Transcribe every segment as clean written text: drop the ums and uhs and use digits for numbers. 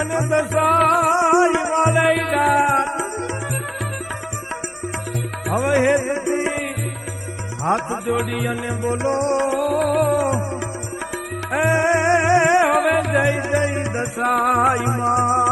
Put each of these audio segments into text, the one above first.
અને દસાઈ વાલૈડા હવે હેતથી હાથ જોડી અને બોલો એ હવે જય જય દસાઈ માં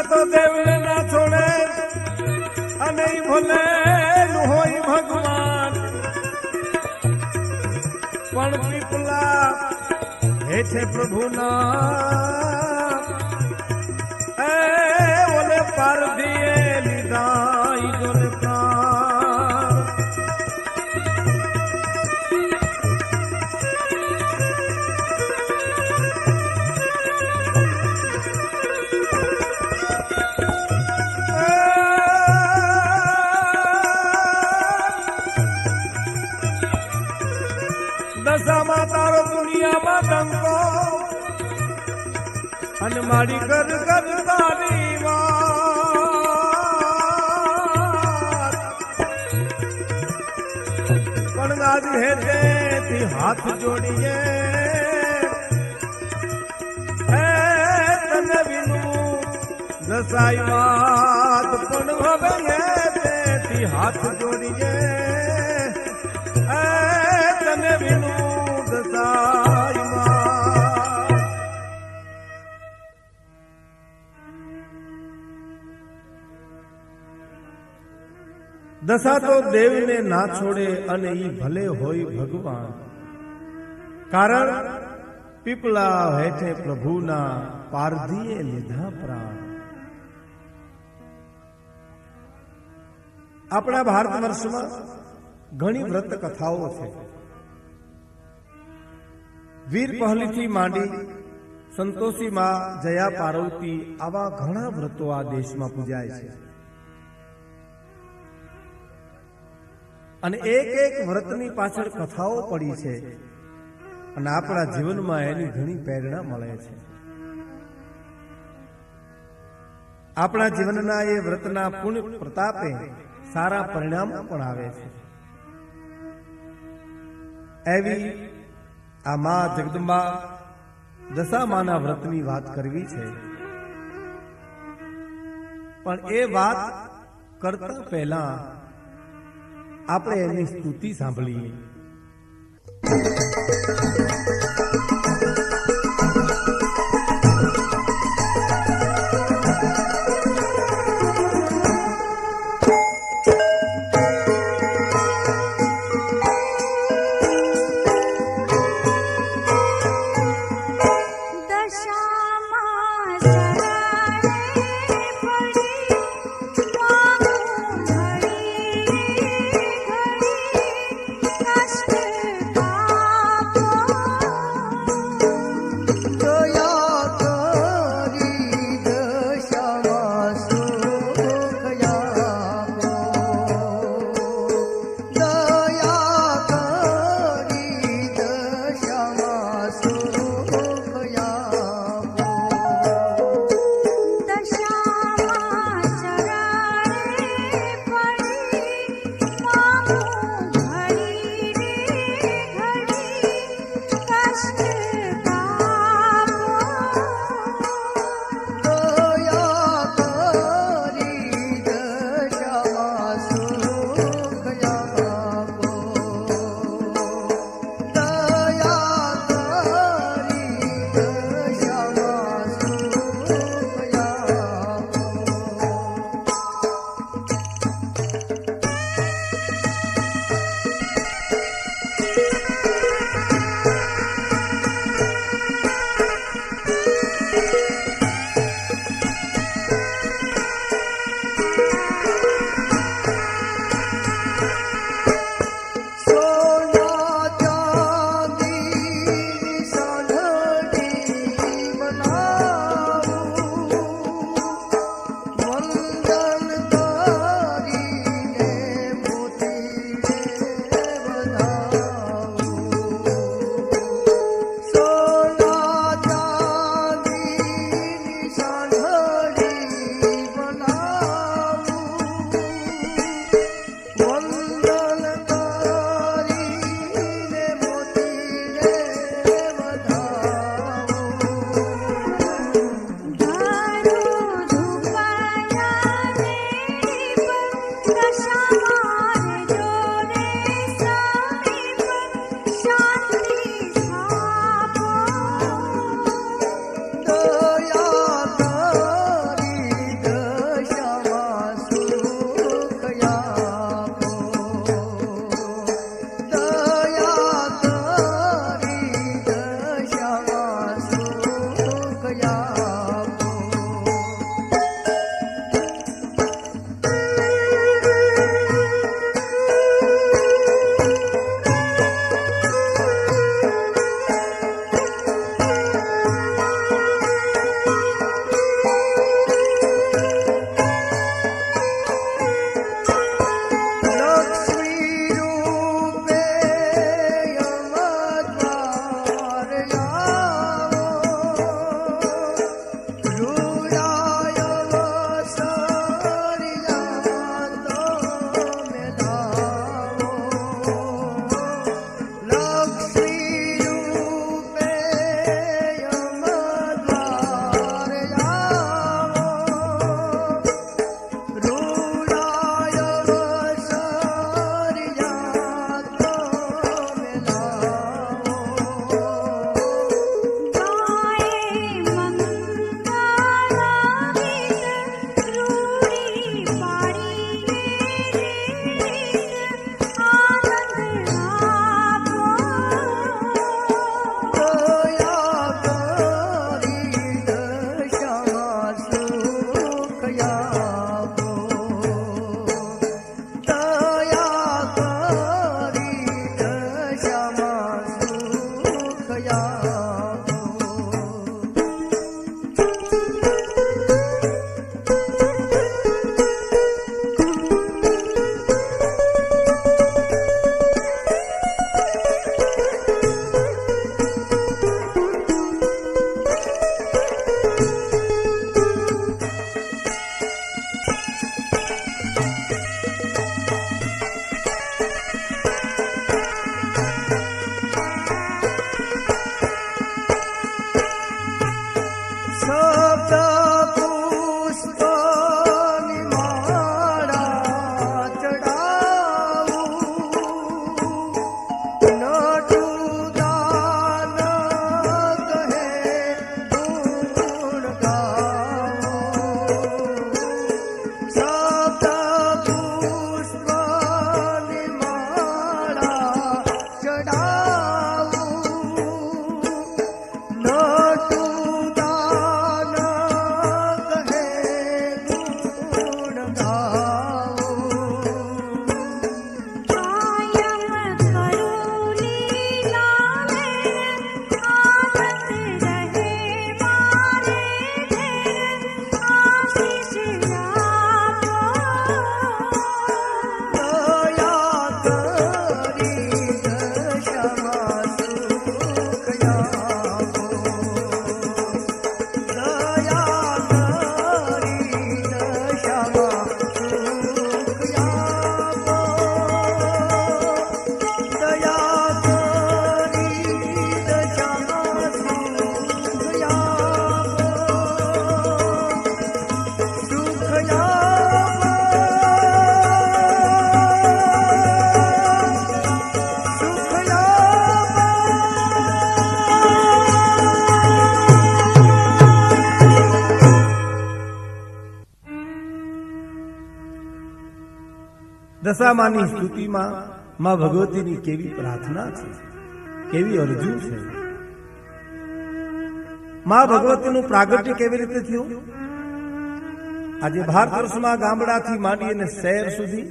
તો દેવને ના છોડે અને ભલે હોય ભગવાન પણ પીપલા હેઠે પ્રભુના એ ઓલે પારધીએ લીધા ઈજોને પ્રાણ દશામાં તારો દુનિયામાં ડંકો અને મારી કર કર તારી વાત પણ આજ હેઠેથી હાથ જોડીએ હે તને વિનું દસાઈ વાત પણ હવે હેઠેથી હાથ જોડીએ તને વિનું દસાઈ દશા તો દેવને ના છોડે અને ઈ ભલે હોય ભગવાન કારણ પીપલા હેઠે પ્રભુના પારધીએ લીધા પ્રાણ આપણા ભારત વર્ષમાં ઘણી વ્રત કથાઓ છે વીર પહલીથી માંડી સંતોષીમાં જયા પાર્વતી આવા ઘણા વ્રતો આ દેશમાં પૂજાય છે અને એક એક વ્રતની પાછળ કથાઓ પડી છે અને આપણા જીવનમાં એની ઘણી પ્રેરણા મળે છે આપણા જીવનના એ વ્રતના પુણ્ય પ્રતાપે સારા પરિણામો પણ આવે છે એવી આ મા જગદંબા દશામાના વ્રતની વાત કરવી છે પણ એ વાત કરતા પહેલા આપણે એની સ્તુતિ સાંભળીએ Kashmir દશામાની સ્તુતિમાં માં ભગવતીની કેવી પ્રાર્થના છે, કેવી અરજુ છે. માં ભગવતીનું પ્રાગટ્ય કેવી રીતે થયું? આજે ભારત વર્ષમાં ગામડાથી માંડી અને શહેર સુધી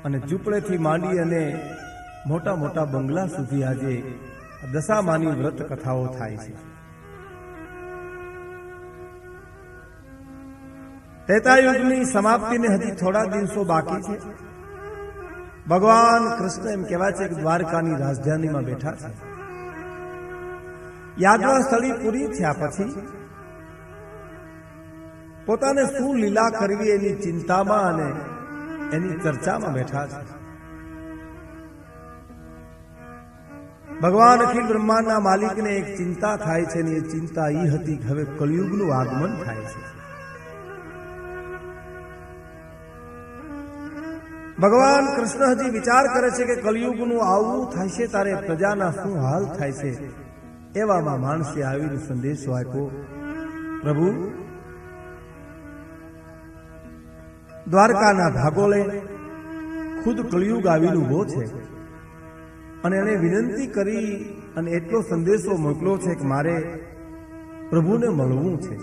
અને ઝૂંપડેથી માંડી અને મોટા મોટા બંગલા સુધી આજે દશામાની વ્રત કથાઓ થાય છે. ત્રેતાયુગની સમાપ્તિને હજી થોડા દિવસો બાકી છે. ભગવાન કૃષ્ણ એમ કહેવાય છે કે દ્વારકાની રાજધાનીમાં બેઠા છે. યાત્રા સ્થળી પૂરી થયા પછી પોતાને શું લીલા કરવી એની ચિંતામાં અને એની ચર્ચામાં બેઠા છે. ભગવાન અખિલ બ્રહ્માંડના માલિકને એક ચિંતા થાય છે અને એ ચિંતા એ હતી કે હવે કળિયુગનું આગમન થાય છે. ભગવાન કૃષ્ણ હજી વિચાર કરે છે કે કળિયુગનું આવવું થાય છે ત્યારે પ્રજાના શું હાલ થાય છે. એવામાં માણસે આવીને સંદેશો આપ્યો, પ્રભુ દ્વારકાના ભાગોળે ખુદ કળિયુગ આવીને ઉભો છે અને એને વિનંતી કરી અને એટલો સંદેશો મોકલ્યો છે કે મારે પ્રભુને મળવું છે.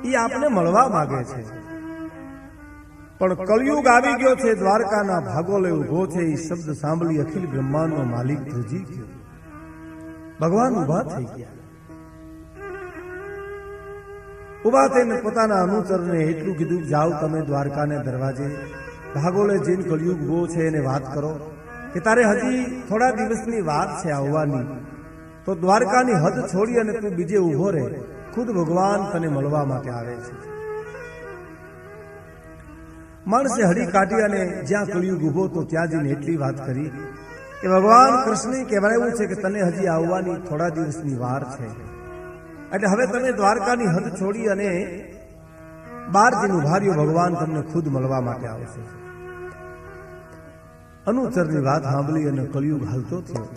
એ આપને મળવા માંગે છે, પણ કળિયુગ આવી ગયો છે, દ્વારકાના ભાગોળે ઉભો છે. એ શબ્દ સાંભળી અખિલ બ્રહ્માંડનો માલિક ધ્રુજી ગયો. ભગવાન ઉભા થઈ ગયા. ઉભા થઈને પોતાના અનુચરને એટલું કીધું, જાઓ તમે દ્વારકાને દરવાજે ભાગોળે જઈને કળિયુગ ઉભો છે એને વાત કરો કે તારે હજી થોડા દિવસની વાત છે આવવાની, તો દ્વારકાની હદ છોડી અને તું બીજે ઉભો રહે. ખુદ ભગવાન તને મળવા માટે આવે છે. માણસે હડી કાઢી અને જ્યાં કળિયુગ ઉભો તો ત્યાં જઈને એટલી વાત કરી કે ભગવાન કૃષ્ણે કહેવાયું છે કે તને હજી આવવાની થોડા દિવસની વાર છે, એટલે હવે તમે દ્વારકાની હદ છોડી અને બાર જઈને ઉભા રહ્યો, ભગવાન તમને ખુદ મળવા માટે આવશે. અનુચરની વાત સાંભળી અને કળિયુગ હાલતો થયો.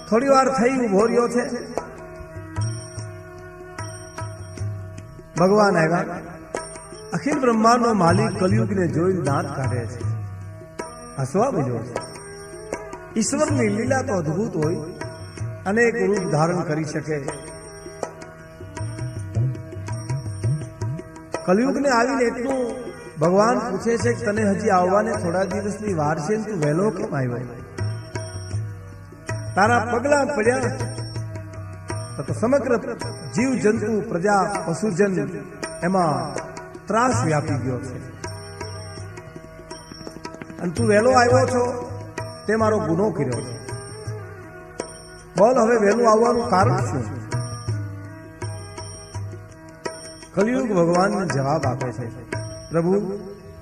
થોડી વાર થઈ ઉભો રહ્યો છે. ભગવાન આવ્યા. અખિલ બ્રહ્માંડનો માલિક કળિયુગને જોઈને દાંત કાઢે છે, હસવા મળ્યો છે. ઈશ્વરની લીલા તો અદ્ભુત હોય, અનેક રૂપ ધારણ કરી શકે. કળિયુગને આવીને એટલું ભગવાન પૂછે છે કે તને હજી આવવાને થોડા દિવસની વાર છે, તું વહેલો કેમ આવ્યો? તારા પગલા પડ્યા તો સમગ્ર જીવ જંતુ પ્રજા પશુજન એમાં ત્રાસ વ્યાપી ગયો છે. અને તું વહેલો આવ્યો છો તે મારો ગુનો કર્યો છે. બોલ હવે વહેલું આવવાનું કારણ શું? કલિયુગ ભગવાનને જવાબ આપે છે, પ્રભુ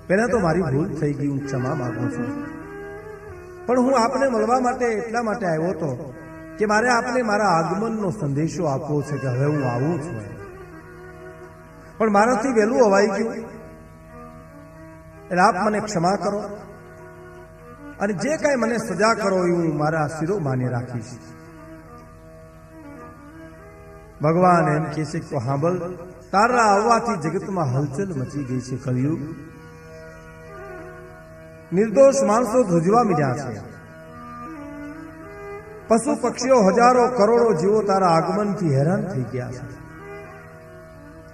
પહેલા તો મારી ભૂલ થઈ ગઈ, હું ક્ષમા માંગુ છું. પણ હું આપને મળવા માટે એટલા માટે આવ્યો હતો કે મારે આપને મારા આગમનનો સંદેશો આપવો છે કે હવે હું આવું છું. પણ મારાથી વહેલું અવાઈ ગયું, એટલે આપ મને ક્ષમા કરો અને જે કાંઈ મને સજા કરો એ હું મારા શિરોમાન્ય રાખીશ. ભગવાન એમ કહે છે તો હાંભળ, તારા આવવાથી જગતમાં હલચલ મચી ગઈ છે. કલયુગ નિર્દોષ માણસો ધ્રુજવા મીડ્યા છે. પશુ પક્ષીઓ હજારો કરોડો જીવો તારા આગમનથી હેરાન થઈ ગયા છે.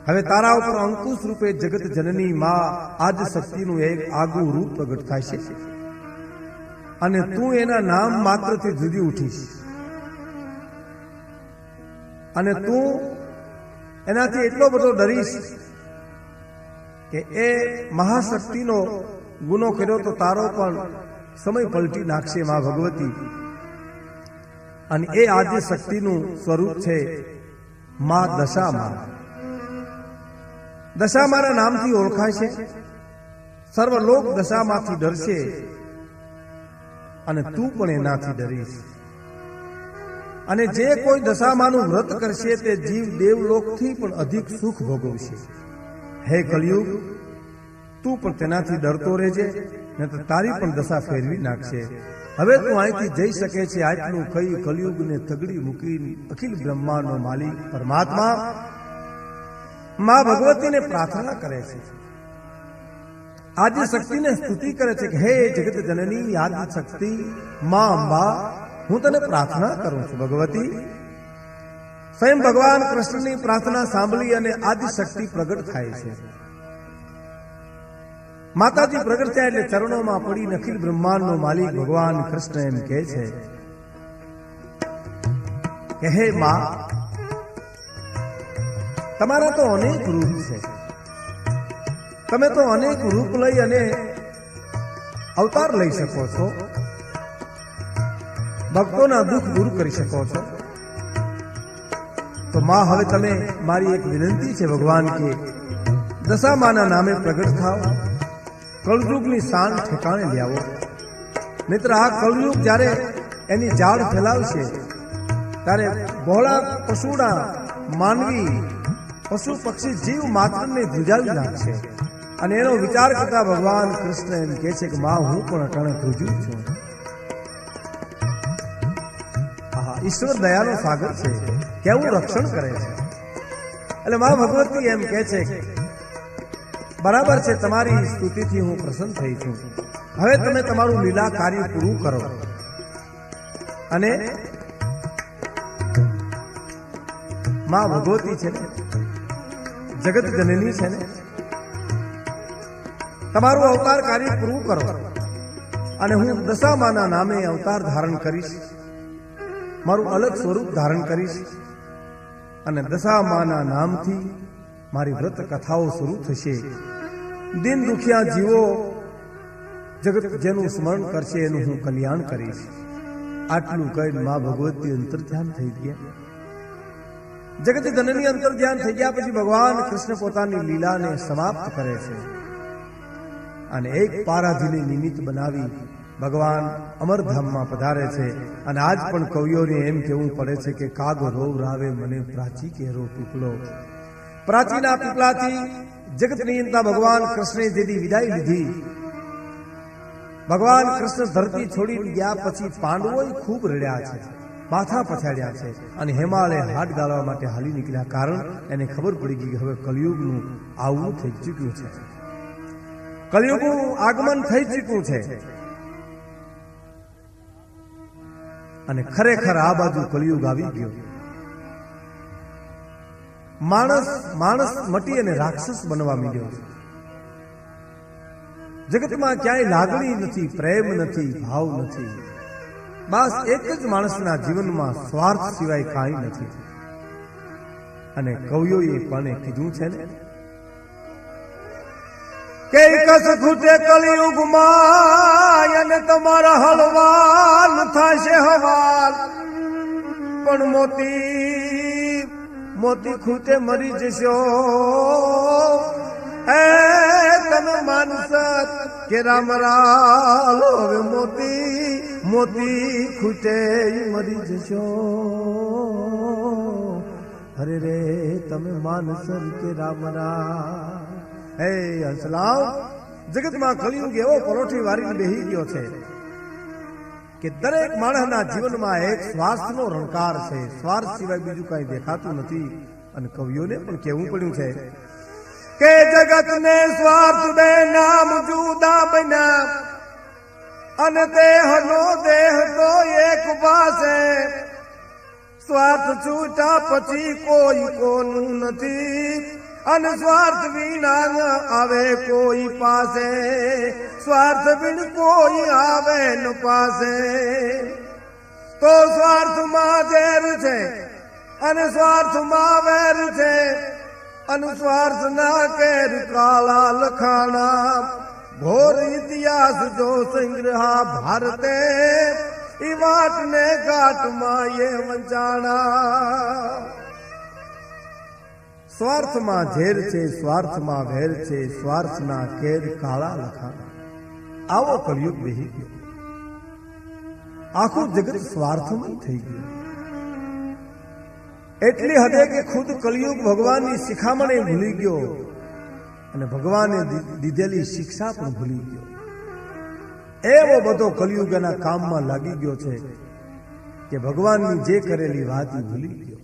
હવે તારા ઉપર અંકુશ રૂપે જગત જનની માં આજ શક્તિનું એક આગવું રૂપ પ્રગટ થાય છે અને તું એના નામ માત્રથી ધ્રુજી ઉઠીશ અને તું એનાથી એટલો બધો ડરીશ કે એ મહાશક્તિનો ગુનો કર્યો તો તારો પણ સમય પલટી નાખશે મા ભગવતી. અને એ આદ્ય શક્તિનું સ્વરૂપ છે મા દશામા. દશામાના નામથી ઓળખાય છે. સર્વલોક દશામાંથી ડરશે અને તું પણ એનાથી ડરીશ. અને જે કોઈ દશામાનું વ્રત કરશે તે જીવ દેવલોકથી પણ અધિક સુખ ભોગવશે. હે કલયુગ, તું પણ તેનાથી ડરતો રહેજે, ને તો તારી પણ દશા ફેરવી નાખશે. હવે તું અહીંથી જઈ શકે છે. આટલું કહી કલયુગને તગડી મૂકી અખિલ બ્રહ્માંડનો માલિક પરમાત્મા મા ભગવતીને પ્રાર્થના કરે છે. આદિ શક્તિને સ્તુતિ કરે છે કે હે જગત જનની આદિ શક્તિ મા અંબા, હું તને પ્રાર્થના કરું છું. ભગવતી સ્વયં ભગવાન કૃષ્ણની પ્રાર્થના સાંભળી અને આદિ શક્તિ પ્રગટ થાય છે. માતાજી પ્રગટ થયા એટલે ચરણોમાં પડી અખિલ બ્રહ્માંડનો માલિક ભગવાન કૃષ્ણ એમ કહે છે કે હે મા, તમારા તો અનેક રૂપ છે. તમે તો અનેક રૂપ લઈ અને અવતાર લઈ શકો છો. ભક્તોના દુઃખ દૂર કરી શકો છો. તો મા, હવે તમે મારી એક વિનંતી છે ભગવાન કે દશામાના નામે પ્રગટ થાઓ, કળયુગની શાન ઠેકાણે લાવો. મિત્ર, આ કળયુગ જ્યારે એની જાળ ફેલાવશે ત્યારે બહોળા પશુના માનવી પશુ પક્ષી જીવ માત્રને ધ્રુજાવી નાખશે. અને એનો વિચાર કરતા ભગવાન કૃષ્ણ એમ કહે છે કે મા, હું પણ અટાણે ધ્રુજું છું. ઈશ્વર દયાનો સાગર છે, કેવું રક્ષણ કરે છે. એટલે મા ભગવતી એમ કહે છે બરાબર છે, તમારી સ્તુતિથી હું પ્રસન્ન થઈ છું. હવે તમે તમારું લીલા કાર્ય પૂરું કરો. અને મા ભગવતી છે ને, જગત જનની છે ને, તમારું અવતાર કાર્ય પૂરું કરો. અને હું દશામાના નામે અવતાર ધારણ કરીશ, મારું અલગ સ્વરૂપ ધારણ કરીશ. અને દશામાના નામથી મારી વ્રત કથાઓ શરૂ થશે. દિન દુખિયા જીવો જગત જેનું સ્મરણ કરશે એનું હું કલ્યાણ કરીશ. આટલું કહીને મા ભગવતી અંતર્ધ્યાન થઈ ગયા. જગત જનની અંતર્ધ્યાન થઈ ગયા પછી ભગવાન કૃષ્ણ પોતાની લીલાને સમાપ્ત કરે છે અને એક પારાધીને નિમિત્ત બનાવી ભગવાન અમરધામમાં પધારે છે. અને આજ પણ કવિઓને એમ કહેવું પડે છે કે કાગ રોવ રાવે મને પ્રાચી કેરો પીપળો. પ્રાચીના પીપળાથી જગત નિયંતા ભગવાન કૃષ્ણે જેથી વિદાય લીધી, ભગવાન કૃષ્ણ ધરતી છોડી ગયા પછી પાંડવોએ ખૂબ રડ્યા છે, માથા પછાડ્યા છે અને હિમાલય હાથ ગાળવા માટે હાલી નીકળ્યા. કારણ એને ખબર પડી ગઈ કે હવે કલયુગનું આવવું થઈ ચૂક્યું છે, કલયુગનું આગમન થઈ ચૂક્યું છે. અને ખરેખર આ બાજુ કલયુગ આવી ગયો. માણસ મટી અને રાક્ષસ બનવા માંડ્યો છે. જગતમાં ક્યાંય લાગણી નથી, પ્રેમ નથી, ભાવ નથી. બસ એક જ માણસના જીવનમાં સ્વાર્થ સિવાય કાંઈ નથી. અને કવિઓએ પણ કીધું છે ને કે કસ ખૂટે કલિયુગમાં અને તમારા હળવાલ થશે હવાલ, પણ મોતી ખૂટે મરી જશો. એ તમે માનસ કે રામ રાલ, હવે મોતી ખૂટે મરી જશો. અરે રે તમે માનસર કે રામ રામ. હે હંસલાવ, જગતમાં કલિયુગ એવો પરોઠી વારીને બેહી ગયો છે કે દરેક માણસના જીવનમાં એક સ્વાર્થનો રણકાર છે. સ્વાર્થ સિવાય બીજું કઈ દેખાતું નથી. અને કવિઓને પણ કહેવું પડ્યું છે કે જગતને સ્વાર્થ બે નામ જુદા બન્યા, અને દેહનો દેહ તો એક પાસે. સ્વાર્થ છૂટા પછી કોઈ કોનું નથી, અને સ્વાર્થ વિના આવે કોઈ પાસે. સ્વાર્થ વિન કોઈ આવે ન પાસે. તો સ્વાર્થમાં ઝેર છે અને સ્વાર્થમાં વેર છે, અને સ્વાર્થ ના કેર કાળા લખાણા. ઘોર ઇતિહાસ જો સંગ્રહા ભારતે, ઈ વાટને ઘાટમાં એ વંચાણા. સ્વાર્થમાં ઝેર છે, સ્વાર્થમાં વેર છે, સ્વાર્થના કેર કાળા લખાણા. આવો કલિયુગ બેહી ગયો. આખું જગત સ્વાર્થમય થઈ ગયું. એટલી હદે કે ખુદ કલિયુગ ભગવાનની શિખામણે ભૂલી ગયો, અને ભગવાને દીધેલી શિક્ષા પણ ભૂલી ગયો. એવો બધો કલિયુગ એના કામમાં લાગી ગયો છે કે ભગવાનની જે કરેલી વાત ભૂલી ગયો.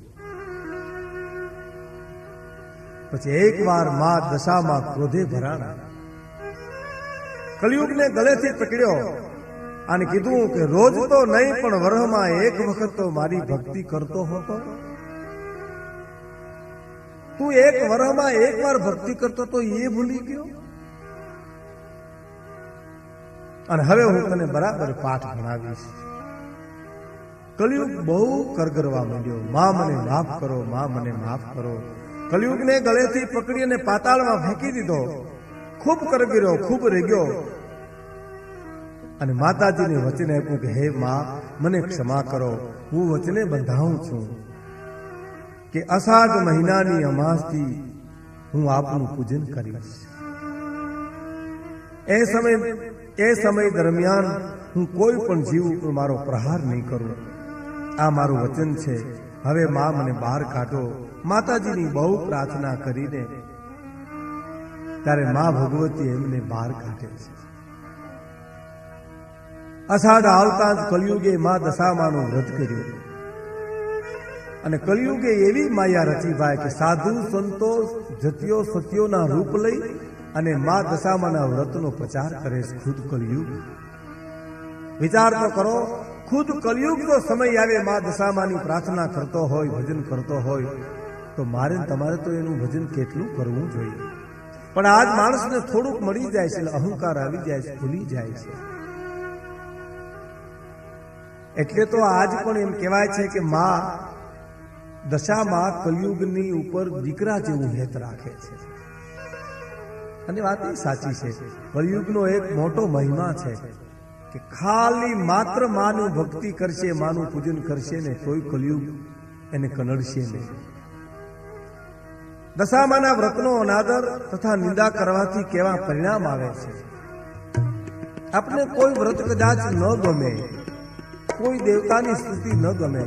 પછી એકવાર માં દશામાં ક્રોધે ભરાણા. કલિયુગને ગળેથી પકડ્યો અને કીધું કે રોજ તો નહીં પણ વરહમાં એક વખત તો મારી ભક્તિ કરતો હતો. તું એક વરહમાં એક વાર ભક્તિ કરતો તો એ ભૂલી ગયો. અને હવે હું તને બરાબર પાઠ ભણાવીશ. કલિયુગ બહુ કરગરવા માંડ્યો, માં મને માફ કરો, માં મને માફ કરો. કલિયુગને ગળેથી પકડી અને પાતાળમાં ફેંકી દીધો. ખૂબ કરગર્યો, ખૂબ રેગ્યો, અને માતાજીને વચન આપ્યું કે હે માં, મને ક્ષમા કરો. હું વચને બંધાવું છું કે અષાઢ મહિનાની અમાસથી હું આપનું પૂજન કરીશ. એ સમય દરમિયાન હું કોઈ પણ જીવ ઉપર મારો પ્રહાર નહીં કરું. આ મારું વચન છે. હવે માં મને બહાર કાઢો. માતાજીની બહુ પ્રાર્થના કરીને ત્યારે માં ભગવતી એમને બહાર કાઢે છે. અષાઢ આવતા જ કલિયુગે માં દશામાનું વ્રત કર્યું. અને કલિયુગે એવી માયા રચી ભાઈ કે સાધુ સંતો જતીઓ સતીઓના રૂપ લઈ અને માં દશામાના વ્રતનો પ્રચાર કરે છે. ખુદ કલિયુગ વિચાર તો કરો. ખુદ કલિયુગનો સમય આવે, માં દશામાની પ્રાર્થના કરતો હોય, ભજન કરતો હોય, તો મારે તમારે તો એનું ભજન કેટલું કરવું જોઈએ. પણ આજ માણસને થોડુંક મળી જાય છે, અહંકાર આવી જાય છે, ભૂલી જાય છે. એટલે તો આજ પણ એમ કહેવાય છે કે માં દશામાં કલિયુગની ઉપર દીકરા જેવું હેત રાખે છે. અને વાત એ સાચી છે. કલિયુગનો એક મોટો મહિમા છે કે ખાલી માત્ર માનું ભક્તિ કરશે, માનું પૂજન કરશે ને તોય કલિયુગ એને કનડશે નહીં. દશામાના વ્રતનો અનાદર તથા નિંદા કરવાથી કેવા પરિણામ આવે છે. આપણે કોઈ વ્રત કદાચ ન ગમે, કોઈ દેવતાની સ્તુતિ ન ગમે,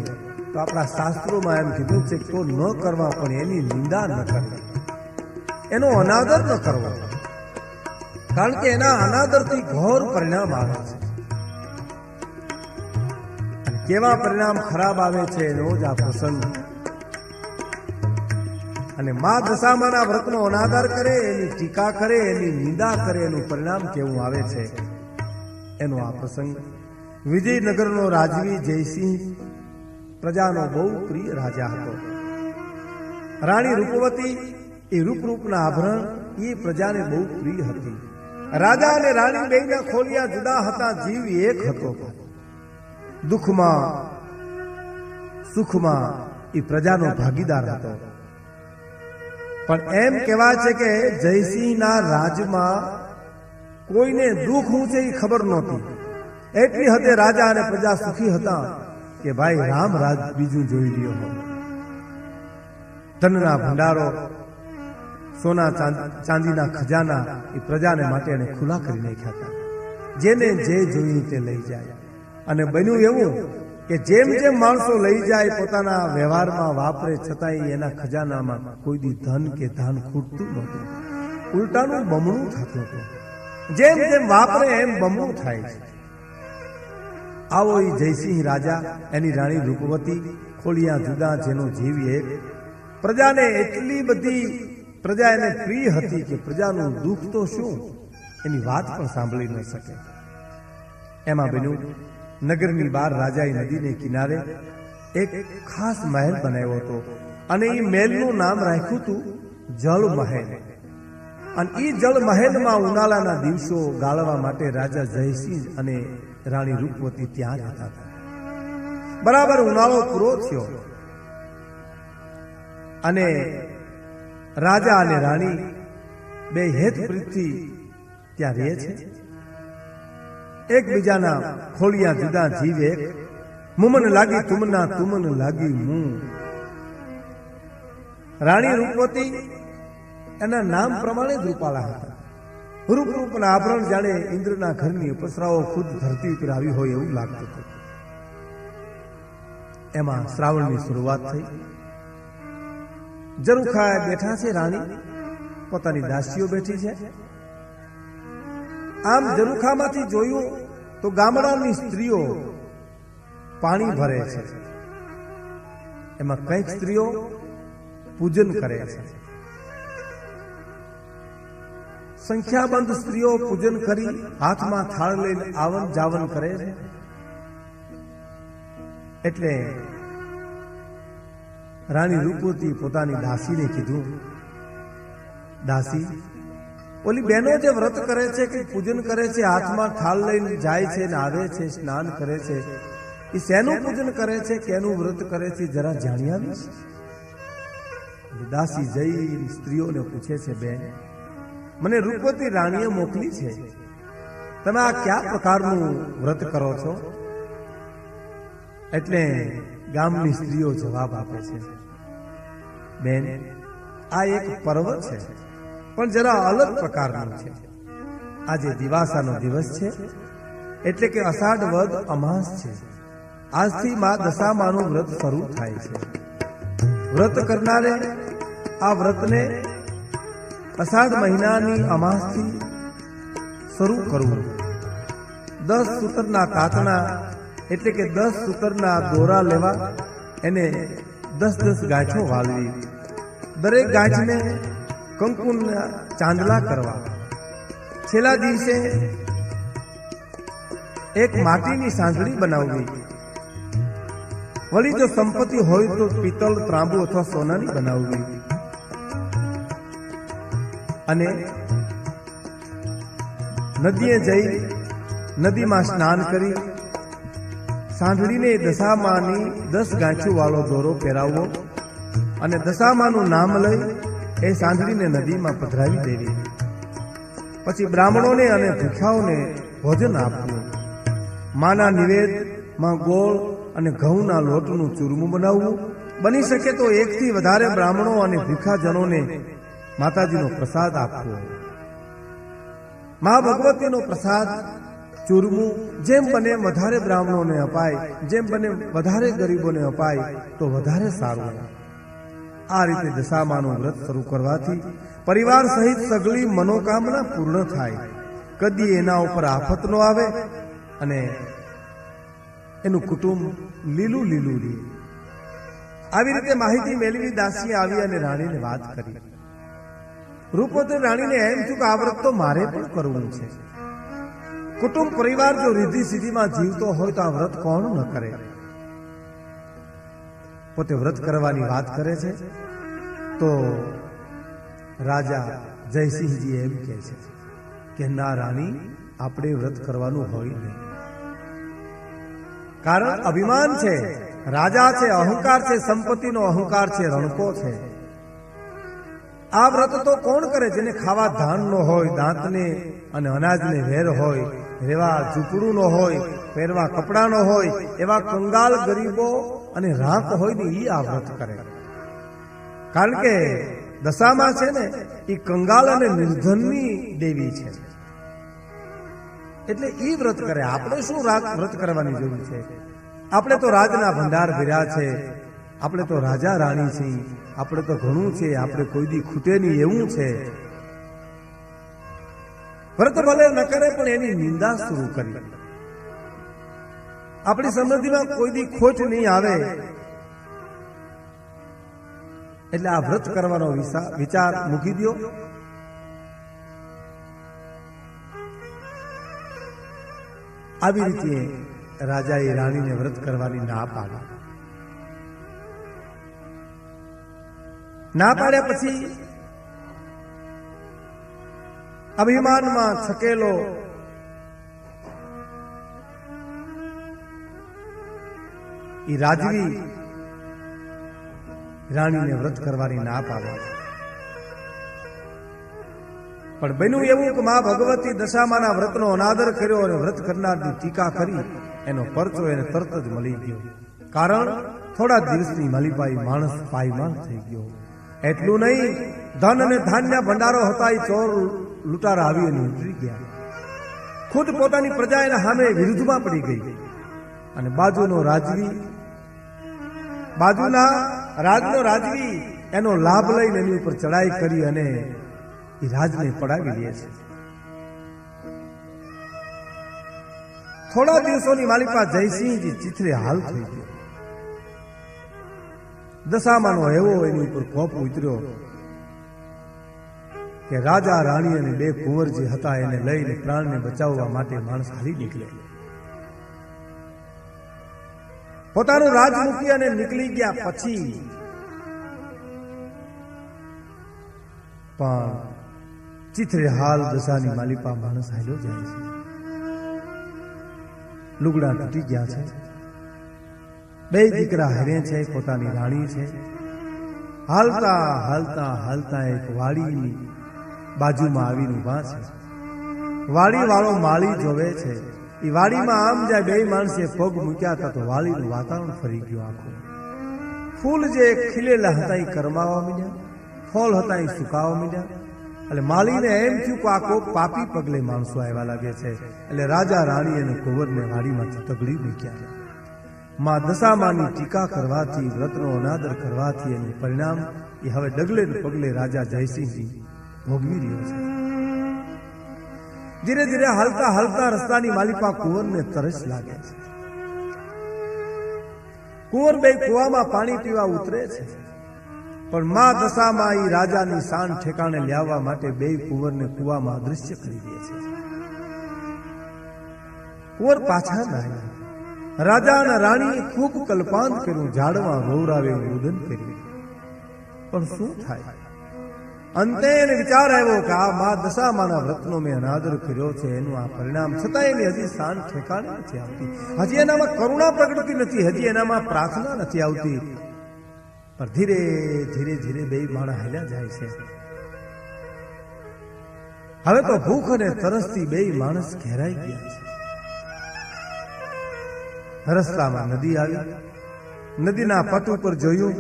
તો આપણા શાસ્ત્રોમાં એમ કીધું છે કે તો ન કરવા, પણ એની નિંદા ન કરવી, એનો અનાદર ન કરવો. કારણ કે એના અનાદરથી ઘોર પરિણામ આવે છે. કેવા પરિણામ ખરાબ આવે છે એનો જ આ પ્રસંગ. અને મા દશામાના વ્રતનો અનાદર કરે, એની ટીકા કરે, એની નિંદા કરે, એનું પરિણામ કેવું આવે છે એનો આ પ્રસંગ. વિજયનગરનો રાજવી જયસિંહ પ્રજાનો બહુ પ્રિય રાજા હતો. રાણી રૂપવતી એ રૂપના આભરણ એ પ્રજાને બહુ પ્રિય હતી. રાજા અને રાણી બેયના ખોલિયા જુદા હતા, જીવ એક હતો. દુઃખમાં સુખમાં એ પ્રજાનો ભાગીદાર હતો. પણ એમ કહેવાય છે કે જયસિંહના રાજમાં કોઈને દુઃખ શું છે એ ખબર નહોતી. એટલી હદે રાજા અને પ્રજા સુખી હતા કે ભાઈ રામ રાજ બીજું જોઈ રહ્યો હતો. ધનના ભંડારો, સોના ચાંદીના ખજાના એ પ્રજાને માટે એને ખુલ્લા કરી નાખ્યા હતા. જેને જે જોયું તે લઈ જાય. અને બન્યું એવું કે જેમ જેમ માણસો લઈ જાય પોતાના વ્યવહારમાં વાપરે, છતાંય એના ખજાનામાં કોઈ દી ધન કે ધાન ખૂટતું નહોતું. ઉલટાનું બમણું થતું હતું. જેમ જેમ વાપરે એમ બમણું થાય છે. આવો એ જયસિંહ રાજા, એની રાણી રૂપવતી, ખોલિયા જુદા, જેનો જીવ એક. પ્રજાને એટલી બધી પ્રજા એને પ્રિય હતી કે પ્રજાનું દુઃખ તો શું એની વાત પણ સાંભળી ન શકે. એમાં બન્યું, નગરની બહાર રાજાએ નદીને કિનારે એક ખાસ મહેલ બનાવ્યો હતો અને એ મહેલનું નામ રાખ્યું હતું જળ મહેલ. અને એ જળ મહેલમાં ઉનાળાના દિવસો ગાળવા માટે રાજા જયસિંહ અને રાણી રૂપવતી ત્યાં રહેતા હતા. બરાબર ઉનાળો પૂરો થયો અને રાજા અને રાણી બે હેતપ્રીતથી ત્યાં રહે છે. એકબીજાના ખોલિયા જુદા જીવ એક. મુમન લાગી તુમના, તુમન લાગી મું. રાણી રૂપવતી એના નામ પ્રમાણે જ રૂપાળા હતા. રૂપના આભરણ જાણે ઇન્દ્રના ઘરની અપસરાઓ ખુદ ધરતી ઉપર આવી હોય એવું લાગતું હતું. એમાં શ્રાવણની શરૂઆત થઈ. ઝરૂખા બેઠા છે રાણી, પોતાની દાસીઓ બેઠી છે. આમ ઝરૂખામાંથી જોયું તો ગામડાની સ્ત્રીઓ પાણી ભરે છે. એમાં કઈક સ્ત્રીઓ પૂજન કરે છે. સંખ્યાબંધ સ્ત્રીઓ પૂજન કરી હાથમાં થાળ લઈને આવન જાવન કરે છે. એટલે રાણી રૂપવતી પોતાની દાસીને કીધું, દાસી, ઓલી બહેનો જે વ્રત કરે છે કે પૂજન કરે છે, હાથમાં થાળ લઈને જાય છે ને આવે છે, સ્નાન કરે છે, એ શેનું પૂજન કરે છે, કેનું વ્રત કરે છે, જરા જાણી આવીશ? દાસી જઈ સ્ત્રીઓને પૂછે છે, બેન, મને રૂપવતી રાણીએ મોકલી છે, તમે આ કયા પ્રકારનું વ્રત કરો છો? એટલે ગામની સ્ત્રીઓ જવાબ આપે છે, બેન, આ એક પર્વ છે, પણ જરા અલગ પ્રકારનું છે. આજે દિવાસાનો દિવસ છે, એટલે કે અષાઢ વદ અમાસ છે. આજથી મા દશામાનું વ્રત શરૂ થાય છે. વ્રત કરનારે આ વ્રતને અષાઢ મહિનાની અમાસથી શરૂ કરવું. 10 સૂતરના તાતણા એટલે કે 10 સૂતરના દોરા લેવા, એને 10 ગાંઠો વાળવી, દરેક ગાંઠને કંકુના ચાંદલા કરવા. છેલ્લા દિવસે એક માટીની સાંજળી બનાવવી. વળી જો સંપત્તિ હોય તો પિત્તળ, ત્રાંબુ અથવા સોનાની બનાવવી. અને નદીએ જઈ નદીમાં સ્નાન કરી સાંઢળીને દશામાની 10 ગાંઠિયું વાળો દોરો પહેરાવવો અને દશામાનું નામ લઈ એ સાંઢળીને નદીમાં પધરાવી દેવી. પછી બ્રાહ્મણોને અને ભૂખ્યાઓને ભોજન આપવું. માના નિવેદમાં ગોળ અને ઘઉંના લોટનું ચૂરમું બનાવવું. બની શકે તો 1 થી વધારે બ્રાહ્મણો અને ભૂખ્યાજનોને માતાજીનો પ્રસાદ આપવો. મા ભગવતીનો પ્રસાદ ચૂરમું જેમ બને વધારે બ્રાહ્મણોને અપાય, જેમ બને વધારે ગરીબોને અપાય તો વધારે સારું. આ રીતે દશામાનું વ્રત શરૂ કરવાથી પરિવાર સહિત સગળી મનોકામના પૂર્ણ થાય. કદી એના ઉપર આફત ન આવે અને એનું કુટુંબ લીલું લીલું રહે. આવી રીતે માહિતી મેળવી દાસીએ આવી અને રાણીને વાત કરી. રૂપવતી રાણીને એમ થયું કે આ વ્રત તો મારે પણ કરવું છે. કુટુંબ પરિવાર જો રીધિ સીધીમાં જીવતો હોય તો આ વ્રત કોણ ન કરે? પોતે વ્રત કરવાની વાત કરે છે તો રાજા જયસિંહજી એમ કહે છે કે ના રાણી, આપણે વ્રત કરવાનું હોય નહીં. કારણ અભિમાન છે, રાજા છે, અહંકાર છે, સંપત્તિનો અહંકાર છે, રણકો છે. આ વ્રત તો કોણ કરે જેને ખાવા ધાન નો હોય, દાંતને અને અનાજને વેર હોય, રેવા ઝૂંપડું નો હોય, પહેરવા કપડા નો હોય, એવા કંગાલ ગરીબો અને રાખ હોય ને ઈ આ વ્રત કરે. કારણ કે દશામાં છે ને એ કંગાલ અને નિર્ધનની દેવી છે, એટલે ઈ વ્રત કરે. આપણે શું વ્રત કરવાની જરૂર છે? આપણે તો રાજના ભંડાર ભર્યા છે, આપણે તો રાજા રાણી છીએ, આપણે તો ઘણું છે, આપણે કોઈ દી ખૂટે નહીં એવું છે. વ્રત ભલે ન કરે પણ એની નિંદા શરૂ કરી. આપણી સમૃદ્ધિમાં કોઈ દી ખોટ નહીં આવે, એટલે આ વ્રત કરવાનો વિચાર મૂકી દો. આવી રીતે રાજાએ રાણીને વ્રત કરવાની ના પાડી. ના પાડ્યા પછી અભિમાનમાં છકેલો ઈ રાજવી રાણીને વ્રત કરવાની ના પાડે. પણ બન્યું એવું કે મા ભગવતી દશામાના વ્રતનો અનાદર કર્યો અને વ્રત કરનારની ટીકા કરી એનો પરચો એને તરત જ મળી ગયો. કારણ થોડા દિવસની માલિપાઈ માણસ પાયમાલ થઈ ગયો. એટલું નહીં, ધન અને ધાન્ય ભંડારો હતા એ ચોર લૂંટારા આવી અને ઉતરી ગયા. ખુદ પોતાની પ્રજા એના સામે વિરુદ્ધમાં પડી ગઈ અને બાજુના રાજવી એનો લાભ લઈને એની ઉપર ચડાઈ કરી અને એ રાજને પડાવી લે છે. થોડા દિવસોની માલિપા જયસિંહજી ચિત્રે હાલ થઈ ગયો. દશામાનો એવો એની ઉપર કોપ ઉતર્યો કે રાજા રાણી અને બે કુંવર જે હતા એને લઈને પ્રાણને બચાવવા માટે માણસ હાલી નીકળે. પોતાનું રાજ મૂકી અને નીકળી ગયા. પછી પણ ચિત્રે હાલ દશાની માલિપા માણસ હાલ્યો જાય છે. લુગડા તૂટી ગયા છે, બે દીકરા હરે છે, પોતાની રાણી છે. હાલતા હાલતા હાલતા એક વાડીની બાજુમાં આવીને ઉભા છે. વાડી વાળો માળી જોવે છે. એ વાડીમાં આમ જાય, બે માણસે પગ મૂક્યા હતા તો વાડીનું વાતાવરણ ફરી ગયું આખું. ફૂલ જે ખીલેલા હતા એ કરમાવા માંડ્યા, ફળ હતા એ સુકાવા માંડ્યા. એટલે માળીને એમ થયું કે આ કોક પાપી પગલે માણસો આવ્યા લાગે છે. એટલે રાજા રાણી અને કુંવરને વાડીમાંથી તગડી મૂક્યા. માં દશામાની ટીકા કરવાથી, વ્રતનો અનાદર કરવાથી એનું પરિણામ એ હવે ડગલે પગલે રાજા જયસિંહજી ભોગવી રહ્યો છે. ધીરે ધીરે હાલતા હાલતા રસ્તાની માલિપા કુંવરને તરસ લાગે છે. કુંવર બે કુવામાં પાણી પીવા ઉતરે છે, પણ માં દશામાં ઈ રાજાની શાન ઠેકાણે લાવવા માટે બે કુંવરને કુવામાં અદૃશ્ય કરી દે છે. કુંવર પાછા ના આવ્યા. રાજા અને રાણીએ ખૂબ કલ્પાંત કર્યું, ઝાડમાં રોવરાવે રુદન કર્યું, પણ શું થાય? અંતે એને વિચાર આવ્યો કે આ મા દશામાના વ્રતનો મેં અનાદર કર્યો છે, એનું આ પરિણામ. છતાં એની હજી શાન ઠેકાણે નથી આવતી, હજી એનામાં કરુણા પ્રગટતી નથી, હજી એનામાં પ્રાર્થના નથી આવતી. પણ ધીરે ધીરે ધીરે બે માણસ હાલ્યા જાય છે. હવે તો ભૂખ અને તરસથી બે માણસ ઘેરાઈ ગયા છે. રસ્તામાં નદી આવી. નદીના પટ ઉપર જોયું,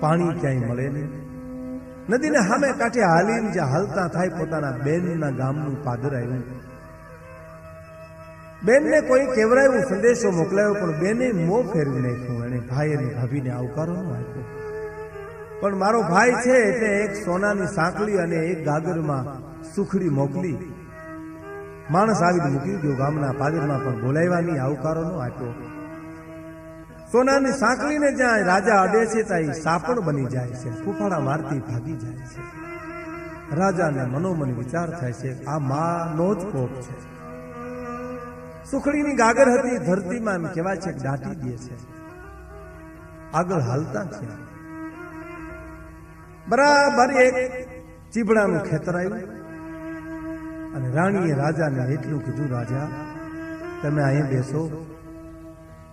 પાણી ક્યાંય મળે નહીં. નદીને સામે કાંઠે હાલીને જ્યાં હાલતા થાય પોતાના બેનના ગામનું પાદર આવ્યું. બેનને કોઈ કેવરાયું, સંદેશો મોકલાયો, પણ બેને મોં ફેરવી નાખ્યું. એને ભાઈ અને ભાભીને આવકારો ન આપ્યો. પણ મારો ભાઈ છે એટલે એક સોનાની સાંકળી અને એક ગાગરમાં સુખડી મોકલી. માણસ આવીને મૂકી ગયો. ગામના પાદરમાં પણ બોલાવ્યા નહીં, આવકારો ન આપ્યો. સોનાની સાંકળીને જ્યાં રાજા અડે છે ત્યાં સાપડ બની જાય છે, ફૂફાડા મારતી ભાગી જાય છે. રાજાને મનોમન વિચાર થાય છે, આ માનો જ કોપ છે. સુખડીની ગાગર હતી, ધરતીમાં એમ કહેવાય છે દાટી દે છે. આગળ હાલતા છે, બરાબર એક ચીબડાનું ખેતર આવ્યું. અને રાણીએ રાજાને એટલું કીધું, રાજા તમે અહીં બેસો,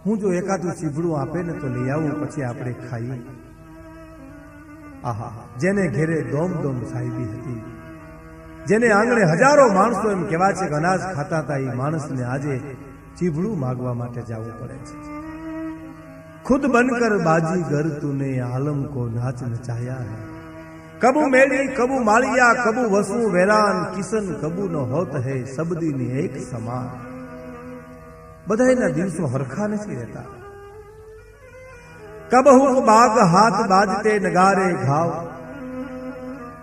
હું જો એકાદું ચીભડું આપે ને તો લઈ આવું, પછી આપણે ખાઈએ. આહા, જેને ઘેરે દોમ દોમ સાહેબી હતી, જેને આંગણે હજારો માણસો એમ કહેવા છે કે અનાજ ખાતા હતા, એ માણસને આજે ચીભડું માગવા માટે જવું પડે છે. खुद बनकर बाजीगर तूने आलम को नाच नचाया है, कबू मेड़ी कबू मालिया कबू वसु वेरान, किसन कबू न होत है सबदी ने एक समान. बधाईना दिवसों हरखा नहीं रहता. कब हुक बाग हाथ बाजते नगारे घाव,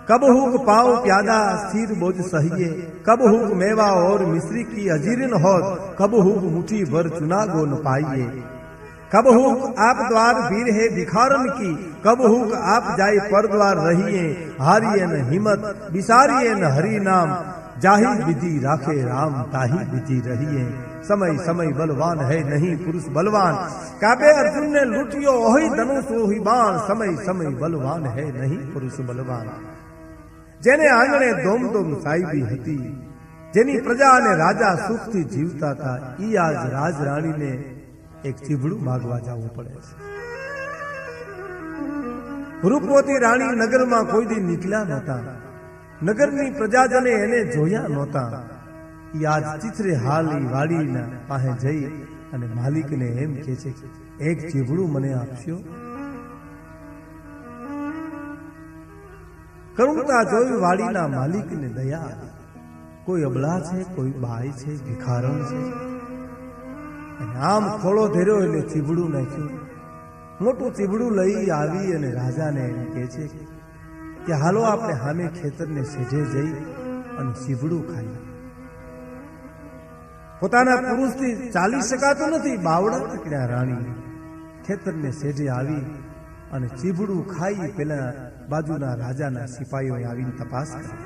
कब हुक पाओ प्यादा स्थिर बोझ सहिए, कब हुक मेवा और मिश्री की अजीरन होत, कब हुक मुट्ठी भर चुना गो न पाइए, कब हुक आप द्वार वीर है भिखारन की, कब हुक आप जाए पर द्वार रहिए, हारिए न हिम्मत बिसारिए न हरि नाम, जाहि विधि राखे राम ताहि विधि रहिए. समय समय बलवान है नहीं पुरुष बलवान, काबे अर्जुन ने लूटियो ओही धनुष ओही बाण, समय समय बलवान है नहीं पुरुष बलवान. जेने आंगणे दोम दोम साहिबी हती, जेनी प्रजा ने राजा सुखથી જીવતા હતા, ઈ આજ રાજ રાણીને એક ચીભડું માગવા જવું પડે છે. રૂપવતી રાણી નગરમાં કોઈ દી નીકળ્યા નહોતા, નગરની પ્રજાજને એને જોયા નહોતા. ઈ આજ ચિત્રે હાલી વાડીના પાસે જઈ અને માલિકને એમ કહે છે, એક ચીભડું મને આપશો. કરુણતા જોઈ વાડીના માલિકને દયા, કોઈ અબળા છે, કોઈ બાઈ છે, ભિખારણ છે. આમ ખોળો ધર્યો એટલે ચીભડું નાખ્યું. મોટું ચીભડું લઈ આવી અને રાજાને એમ કહે છે કે હાલો આપણે સામે ખેતરને સેઢે જઈ અને ચીભડું ખાઈએ. પોતાના પુરુષથી ચાલી શકાતું નથી, બાવડા પકડ્યા રાણી ખેતરને સેઢે આવી અને ચીભડું ખાઈ પેલા બાજુના રાજાના સિપાહીઓ આવીને તપાસ કરી.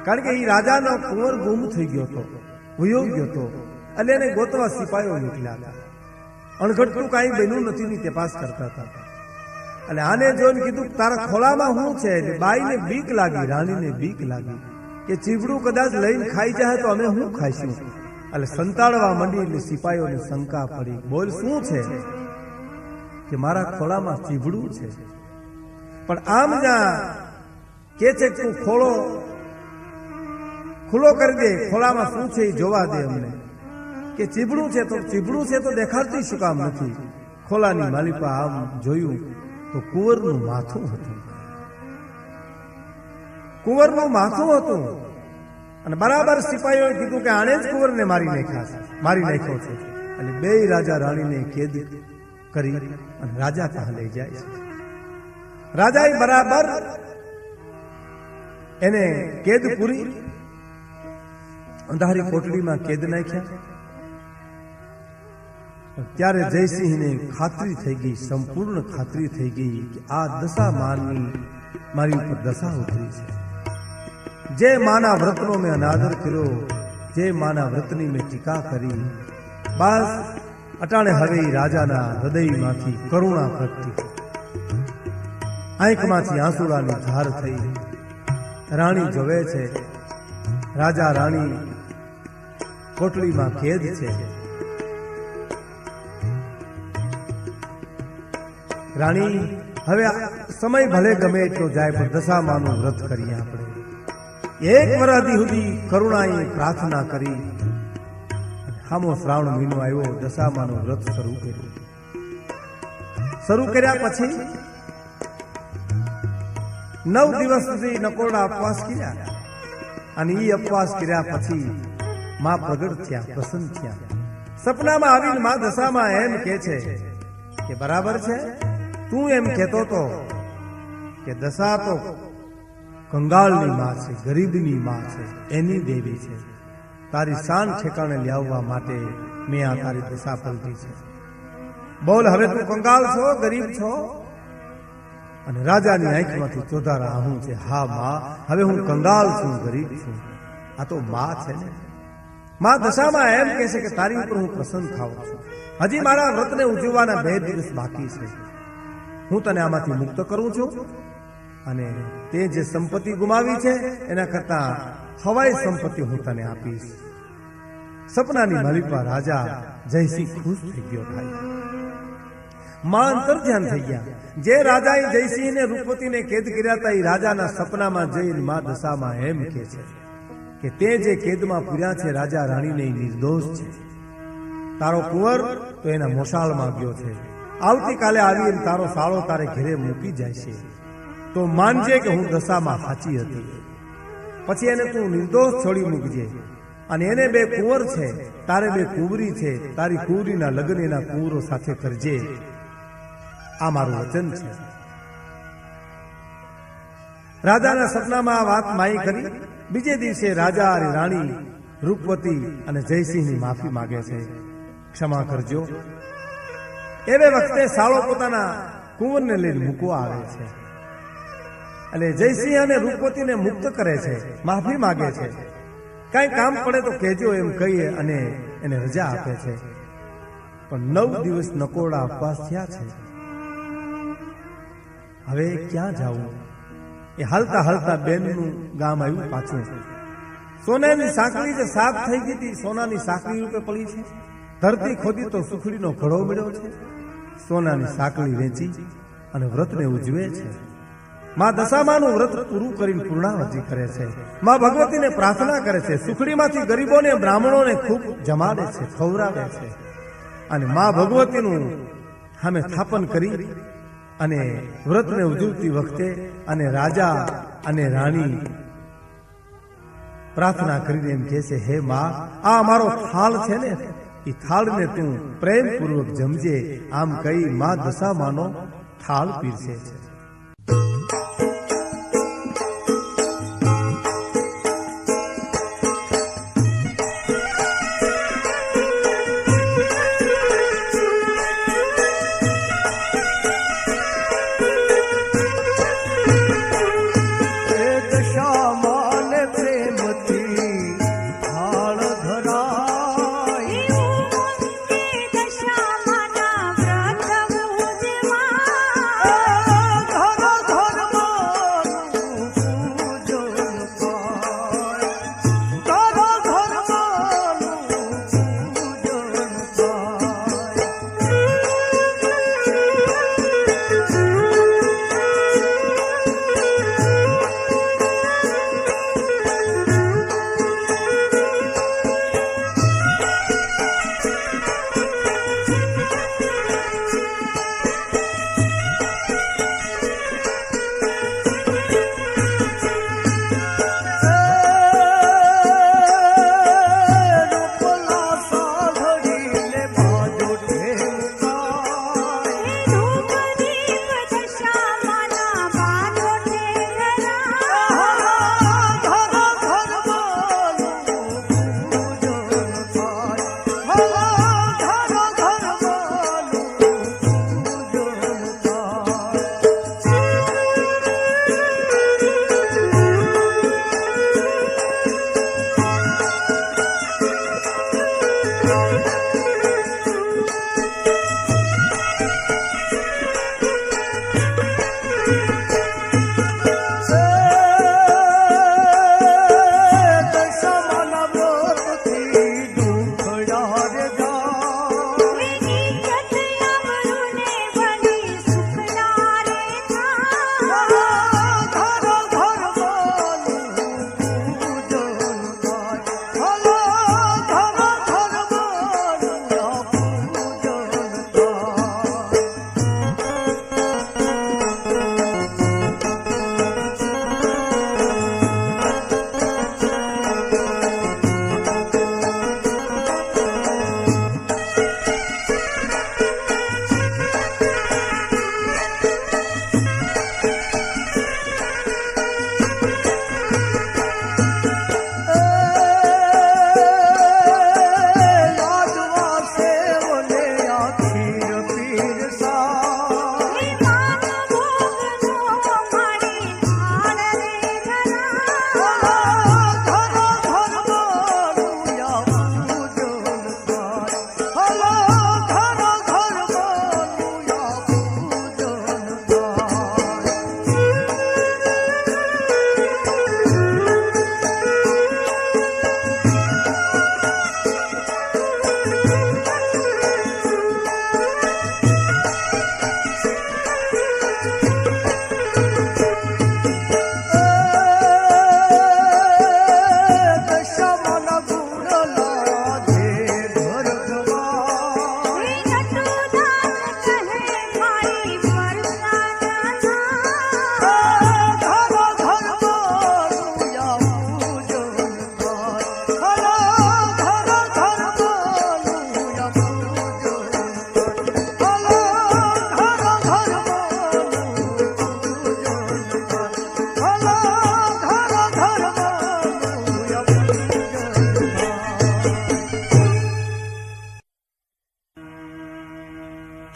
કારણ કે એ રાજાનો કુંવર ગુમ થઈ ગયો હતો, વયો ગયો હતો, એટલે એને ગોતવા સિપાહીઓ નીકળ્યા હતા. અણઘટતું કાંઈ બન્યું નથી ની તપાસ કરતા હતા. એટલે આને જોઈને કીધું, તારા ખોળામાં શું છે? બાઈને બીક લાગી, રાણીને બીક લાગી કે ચીભડું કદાચ લઈને ખાઈ જાય તો અમે શું ખાઈશું? એટલે સંતાડવા માંડી. એટલે સિપાહીઓને શંકા પડી, બોલ શું છે? કે મારા ખોળામાં ચીભડું છે. પણ આમ જ્યાં કે છે તું ખોળો ખુલ્લો કરી દે, ખોળામાં શું છે એ જોવા દે અમને. કે ચીભડું છે તો ચીભડું છે તો દેખાડતી શું કામ નથી? ખોલાની માલિકા આમ જોયું તો કુંવરનું માથું હતું. કુંવરનું માથું હતું. અને બરાબર સિપાહીઓએ કીધું કે આને જ કુંવરને મારી નાખ્યો છે. અને બે રાજા રાણીને કેદ કરી અને રાજા પાસે લઈ જાય છે. રાજાએ બરાબર એને કેદ પૂરી અંધારી કોટડીમાં કેદ નાખ્યા. ત્યારે જયસિંહને ખાતરી થઈ ગઈ, સંપૂર્ણ ખાતરી થઈ ગઈ કે આ દશા માની મારી ઉપર દશા ઉતરી છે. જે માના વ્રતનો મેં અનાદર કર્યો, જે માના વ્રતની મેં ટીકા કરી, બસ અટાણે હવે રાજાના હૃદયમાંથી કરુણા પ્રગટી, આંખમાંથી આંસુડાની ધાર થઈ. રાણી જોવે છે, રાજા રાણી કોટડીમાં કેદ છે. રાણી હવે સમય ભલે ગમે એટલો જાય પણ દશામાનું વ્રત કરીએ આપણે. એક વરાદી સુધી કરુણાએ પ્રાર્થના કરી. હામો શ્રાવણ મહિનો આવ્યો, દશામાનું વ્રત શરૂ કર્યું. શરૂ કર્યા પછી 9 દિવસ સુધી નકોરડા ઉપવાસ કર્યા. અને એ ઉપવાસ કર્યા પછી માં પ્રગટ થયા, પ્રસન્ન થયા. સપનામાં આવીને માં દશામાં એમ કે છે કે બરાબર છે, તું એમ કહેતો હતો કે દશા તો કંગાળની માં છે, ગરીબની માં છે, એની દેવી છે. તારી શાન ઠેકાણે લાવવા માટે મેં આ તારી દશા પલટી છે. બોલ હવે તું કંગાળ છો, ગરીબ છો? અને રાજાની આંખમાંથી ચોધારા આહું છે, હા માં, હવે હું કંગાળ છું, ગરીબ છું. આ તો માં છે ને. માં દશામાં એમ કહે છે કે તારી ઉપર હું પ્રસન્ન થાઉં છું. હજી મારા વ્રતને ઉજવવાના 2 દિવસ બાકી છે. હું તને આમાંથી મુક્ત કરું છું. અને તે જે સંપત્તિ ગુમાવી છે એના કરતા હવાઈ સંપત્તિ હું તને આપીશ. સપનાની માલિકા રાજા જયસિંહ ખુશ થઈ ગયો. ભાઈ માં અંતર્ધ્યાન થઈ ગયા. જે રાજાએ જયસિંહને રૂપવતીને કેદ કર્યા હતા એ રાજાના સપનામાં જઈને માં દશામાં એમ કહે છે કે તે જે કેદમાં પૂર્યા છે રાજા રાણીને નિર્દોષ છે. તારો કુંવર તો એના મોસાળમાં ગયો છે. આવતીકાલે આવીને તારો સાળો તારે ઘરે મૂકી જાય છે. તો માનજે કે હું દશામાં સાચી હતી. પછી એને તું નિર્દોષ છોડી મૂકજે. અને એને બે કુંવર છે, તારે બે કુંવરી છે. તારી કુંવરીના લગ્ન એના કુંવરો સાથે કરજે. આ મારું વચન છે. રાજાના સપનામાં આ વાત માઈ કરી. બીજે દિવસે રાજા અને રાણી રૂપવતી અને જયસિંહની માફી માંગે છે. ક્ષમા કરજો. એવે વખતે સાળો પોતાના કુંવરને લઈને મૂકવા આવે છે. એટલે જયસિંહ અને રૂપવતીને મુક્ત કરે છે, માફી માંગે છે. કઈ કામ પડે તો કહેજો એમ કહીએ અને એને રજા આપે છે. પણ 9 દિવસ નકોરડા ઉપવાસ થયા છે. હવે ક્યાં જવું? એ હાલતા હાલતા બેનનું ગામ આવ્યું પાછું. સોનાની સાંકળી જે સાફ થઈ ગઈ હતી, સોનાની સાંકળી રૂપે પડી છે. ધરતી ખોદી તો સુખડીનો ઘડો મળ્યો છે. સોનાની સાંકળી વેચી અને વ્રતને ઉજવે છે. માં દશામાનું વ્રત પૂરું કરીને પૂર્ણાવતી કરે છે. માં ભગવતીને પ્રાર્થના કરે છે. સુખડીમાંથી ગરીબોને બ્રાહ્મણોને ખૂબ જમાડે છે, ખવડાવે છે. અને માં ભગવતીનું સામે સ્થાપન કરી અને વ્રતને ઉજવતી વખતે અને રાજા અને રાણી પ્રાર્થના કરીને એમ કહે છે, હે માં, આ અમારો થાળ છે ને, એ થાળને તું પ્રેમપૂર્વક જમજે. આમ કહી માં દશામાનો થાળ પીરસે છે.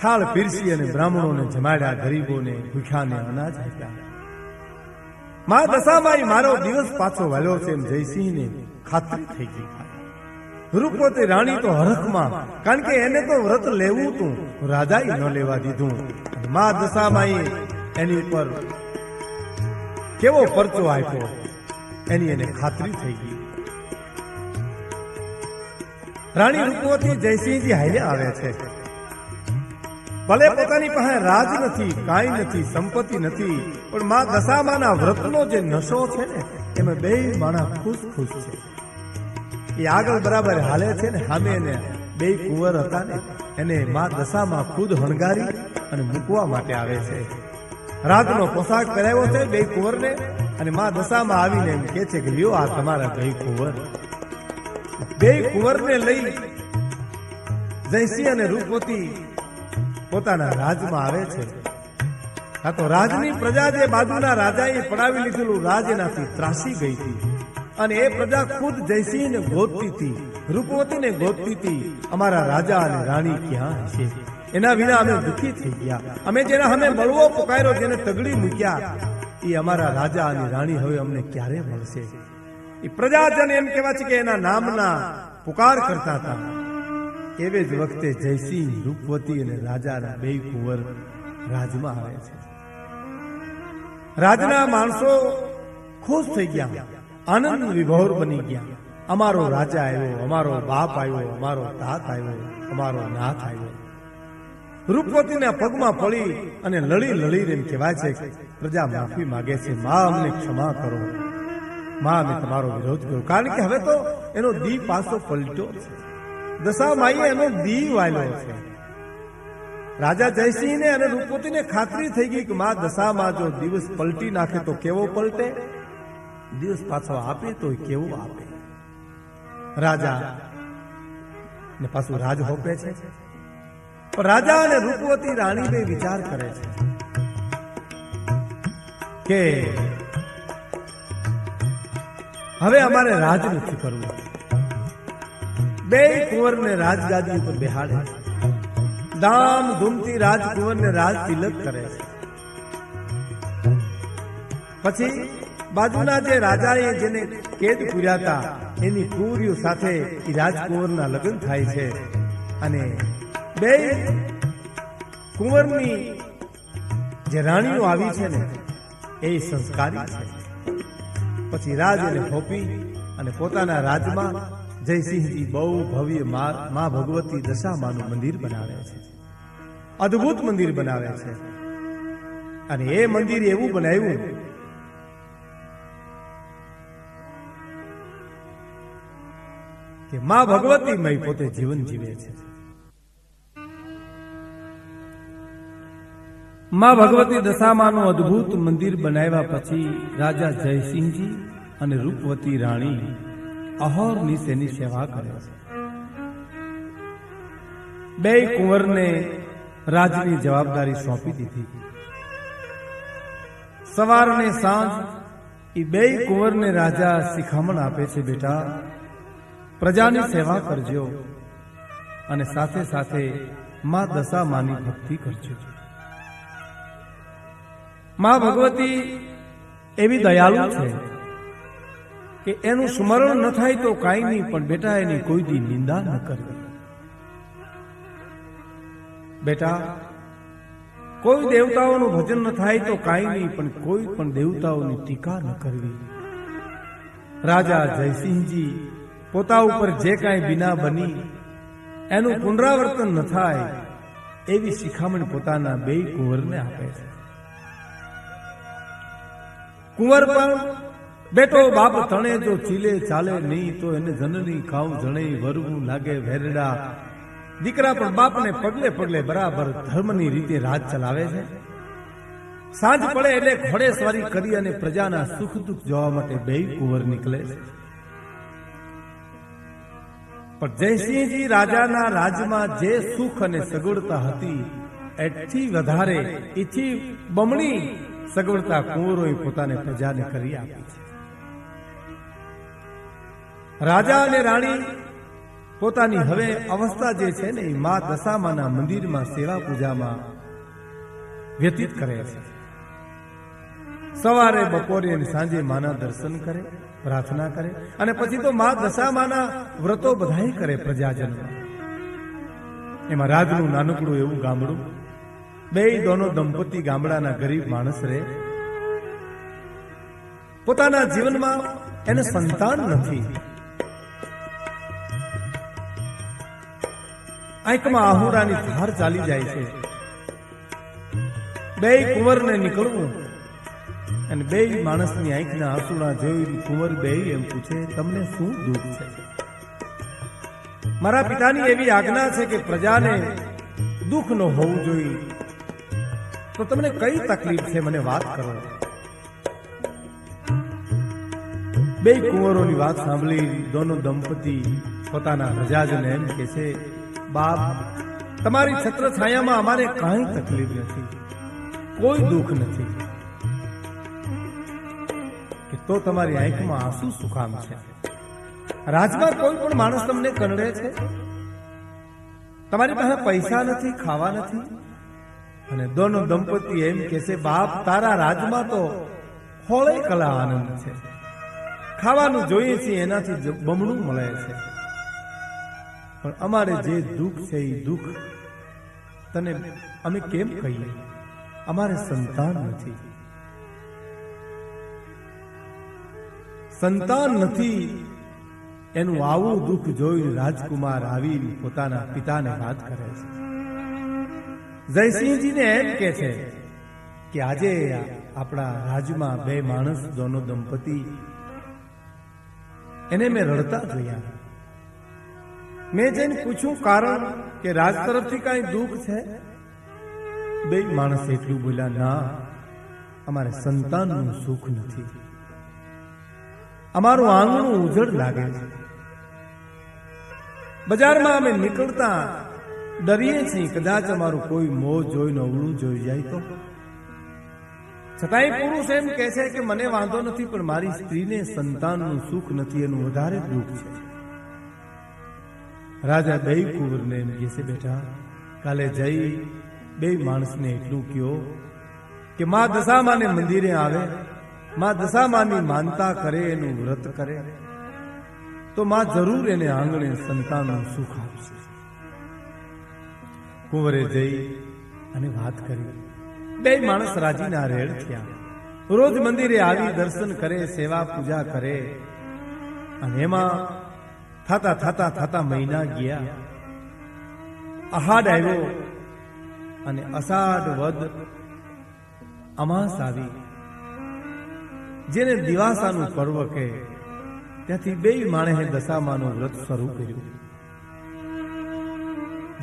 થાળ પીરસી અને બ્રાહ્મણોને જમાડ્યા, ગરીબોને ભૂખ્યાને અનાજ આપ્યા. મા દશામાઈ મારો દિવસ પાછો વાલ્યો છે એમ જયસિંહને ખાતરી થઈ ગઈ. રૂપવતી રાણી તો હરખમાં, કારણ કે એને તો વ્રત લેવું હતું, રાજાએ ન લેવા દીધું. મા દશામાઈ એની ઉપર કેવો પરચો આપ્યો એની એને ખાતરી થઈ ગઈ. રાણી રૂપવતી જયસિંહજી હાલે આવે છે. ભલે પોતાની પાસે રાજ નથી, કાંઈ નથી, સંપત્તિ નથી, પણ મા દશામાના વ્રતનો જે નશો છે ને એમાં બે માણસ ખુશ ખુશ છે. એ આગળ બરાબર હાલે છે ને સામે એને બે કુંવર હતા ને એને મા દશામાં ખુદ હણગારી અને મૂકવા માટે આવે છે. રાજનો પોશાક પહેરાવ્યો છે બે કુંવરને અને મા દશામાં આવીને એમ કે છે કે લ્યો આ તમારા બે કુંવર. બે કુંવરને લઈ જયસિંહ અને રૂપવતી પોતાના રાજમાં આવે છે. આ તો રાજની પ્રજા જે બાજુના રાજાએ પડાવી લીધેલું રાજ એનાથી ત્રાસી ગઈ હતી અને એ પ્રજા ખુદ જયસિંહને ગોતતી હતી, રૂપવતીને ગોતતી હતી. અમારા રાજા અને રાણી ક્યાં હશે? એના વિના અમે દુઃખી થઈ ગયા. અમે જેના અમે મળવો પુકાર્યો, જેને તગડી મૂક્યા, એ અમારા રાજા અને રાણી હવે અમને ક્યારે મળશે? એ પ્રજાજન એમ કહેવાય છે કે એના નામના પુકાર કરતા હતા. એવે જ વખતે જયસિંહ, રૂપવતી અને રાજાના બે કુંવર રાજમાં આવે છે. રાજના માણસો ખુશ થઈ ગયા, આનંદ વિભોર બની ગયા. અમારો રાજા આવ્યો, અમારો બાપ આવ્યો, અમારો તાત આવ્યો, અમારો નાથ આવ્યો. રૂપવતીના પગમાં પડી અને લડી લડીને એમ કહેવાય છે કે પ્રજા માફી માગે છે, મા અમને ક્ષમા કરો, મા અમે તમારો વિરોધ કર્યો. કારણ કે હવે તો એનો દી પાછો પલટ્યો છે. દશામાઈએ એનો દી વાલ્યો છે. રાજા જયસિંહને અને રૂપવતીને ખાતરી થઈ ગઈ કે મા દશામાં જો દિવસ પલટી નાખે તો કેવો પલટે, દિવસ પાછો આપે તો કેવો આપે. રાજા ને પાછું રાજ હોપે છે. પણ રાજા અને રૂપવતી રાણી બે વિચાર કરે છે કે હવે અમારે રાજ નથી કરવું. બે કુંવરને રાજગાદી ઉપર બેહાડે છે. ધામધૂમથી રાજકુંવરને રાજ તિલક કરે છે. પછી બાજુના જે રાજાએ જેને કેદ પૂર્યા હતા એની કુંવરીઓ સાથે એ રાજકુંવરના લગ્ન થાય છે અને બે કુંવરની જે રાણીઓ આવી છે ને એ સંસ્કારી છે. પછી રાજ એને હોપી અને પોતાના રાજમાં જયસિંહજી બહુ ભવ્ય મા ભગવતી દશામાનું મંદિર બનાવે છે. અદ્ભુત મંદિર બનાવે છે અને એ મંદિર એવું બનાવ્યું કે મા ભગવતીમય પોતે જીવન જીવે છે. મા ભગવતી દશામાનું અદ્ભુત મંદિર બનાવ્યા પછી રાજા જયસિંહજી અને રૂપવતી રાણી અહોરનિશ એની સેવા કરે છે. બે કુંવરને રાજની જવાબદારી સોંપી દીધી. સવાર ને સાંજ એ બે કુંવરને રાજા શિખામણ આપે છે, બેટા પ્રજાની સેવા કરજો અને સાથે સાથે મા દશામાની ભક્તિ કરજો. મા ભગવતી એવી દયાળુ છે કે એનું સ્મરણ ન થાય તો કાંઈ નહીં, પણ બેટા એની કોઈ દી નિંદા ન કરવી. બેટા કોઈ દેવતાઓનું ભજન ન થાય તો કાંઈ નહીં, પણ કોઈ પણ દેવતાઓની ટીકા ન કરવી. રાજા જયસિંહજી પોતા ઉપર જે કાંઈ વિના બની એનું પુનરાવર્તન ન થાય એવી શિખામણ પોતાના બે કુંવરને આપે છે. કુંવર પણ બેટો બાપ તણે જો ચીલે ચાલે નહીં તો એને જનની ખાવ જણે વરવું લાગે વેરડા. દીકરા પણ બાપને પગલે પગલે બરાબર ધર્મની રીતે રાજ ચલાવે છે. સાંજ પડે એટલે ઘોડેસવારી કરી અને પ્રજાના સુખ દુઃખ જોવા માટે બે કુંવર નીકળે છે. પણ જયસિંહજી રાજાના રાજમાં જે સુખ અને સગવડતા હતી એથી વધારે એથી બમણી સગવડતા કુંવરોએ પોતાને પ્રજાને કરી આપી છે. રાજા અને રાણી પોતાની હવે અવસ્થા જે છે ને એ મા દશામાના મંદિરમાં સેવા પૂજામાં વ્યતીત કરે છે. સવારે બપોરે અને સાંજે માના દર્શન કરે, પ્રાર્થના કરે અને પછી તો મા દશામાના વ્રતો બધાય કરે પ્રજાજન. એમાં રાજનું નાનકડું એવું ગામડું, બે દોનો દંપતી ગામડાના ગરીબ માણસ રહે. પોતાના જીવનમાં એને સંતાન નથી. આંખમાં આહુડાની ધાર ચાલી જાય છે. બે કુંવરને નીકળવું અને બે માણસની આંખના આંસુડા જોઈ કુંવર બે એમ પૂછે, તમને શું દુઃખ છે? મારા પિતાની એવી આજ્ઞા છે કે પ્રજાને દુઃખ ન હોવું જોઈએ, તો તમને કઈ તકલીફ છે મને વાત કરો. બે કુંવરોની વાત સાંભળી દોનો દંપતી પોતાના પ્રજાજને એમ કે છે, બાપ, તમારી છત્ર છાયામાં અમારે કાંઈ તકલીફ નથી, કોઈ દુઃખ નથી, કે તો તમારી આંખમાં આંસુ શું કામ છે? રાજમાં કોઈ પણ માણસ તમને કંડે છે? તમારી પાસે પૈસા નથી, ખાવા નથી? અને દોનો દંપતી એમ કે છે, બાપ, તારા રાજમાં તો હોળે કલા આનંદ છે, ખાવાનું જોઈએ છે એનાથી બમણું મળે છે, પણ અમારે જે દુઃખ છે એ દુઃખ તને અમે કેમ કહીએ? અમારે સંતાન નથી. સંતાન નથી એનું આવું દુઃખ જોઈને રાજકુમાર આવી પોતાના પિતાને વાત કરે છે. જયસિંહજીને એમ કે છે કે આજે આપણા રાજમાં બે માણસ દોનો દંપતી, એને મેં રડતા જોયા. મેં જઈને પૂછ્યું કારણ કે રાજ તરફથી કઈ દુઃખ છે? બે માણસ એટલું બોલ્યા, ના, અમારે સંતાનનું સુખ નથી, અમારું આંગણું ઉજળ લાગે છે, બજારમાં અમે નીકળતા ડરીએ છીએ કદાચ અમારું કોઈ મોં જોઈને અવળું જોઈ જાય તો. છતાંય પુરુષ એમ કહે છે કે મને વાંધો નથી, પણ મારી સ્ત્રીને સંતાનનું સુખ નથી, એનું વધારે દુઃખ છે. રાજા બે કુંવરને એમ કહે છે, બેટા, કાલે જઈ બે માણસને એટલું કહો કે મા દશામાને મંદિરે આવે, મા દશામાની માનતા કરે, એનું વ્રત કરે, તો મા જરૂર એને આંગણે સંતાનનું સુખ આપશે. કુંવરે જઈ અને વાત કરી. બે માણસ રાજીના રેડ થયા. રોજ મંદિરે આવી દર્શન કરે, સેવા પૂજા કરે, અને એમાં થતા મહિના ગયા. આહાડ આવ્યો અને અષાઢ વદ અમાસ આવી, જેને દિવાસાનું પર્વ કહે. ત્યાંથી બે માણસે દશામાનું વ્રત શરૂ કર્યું.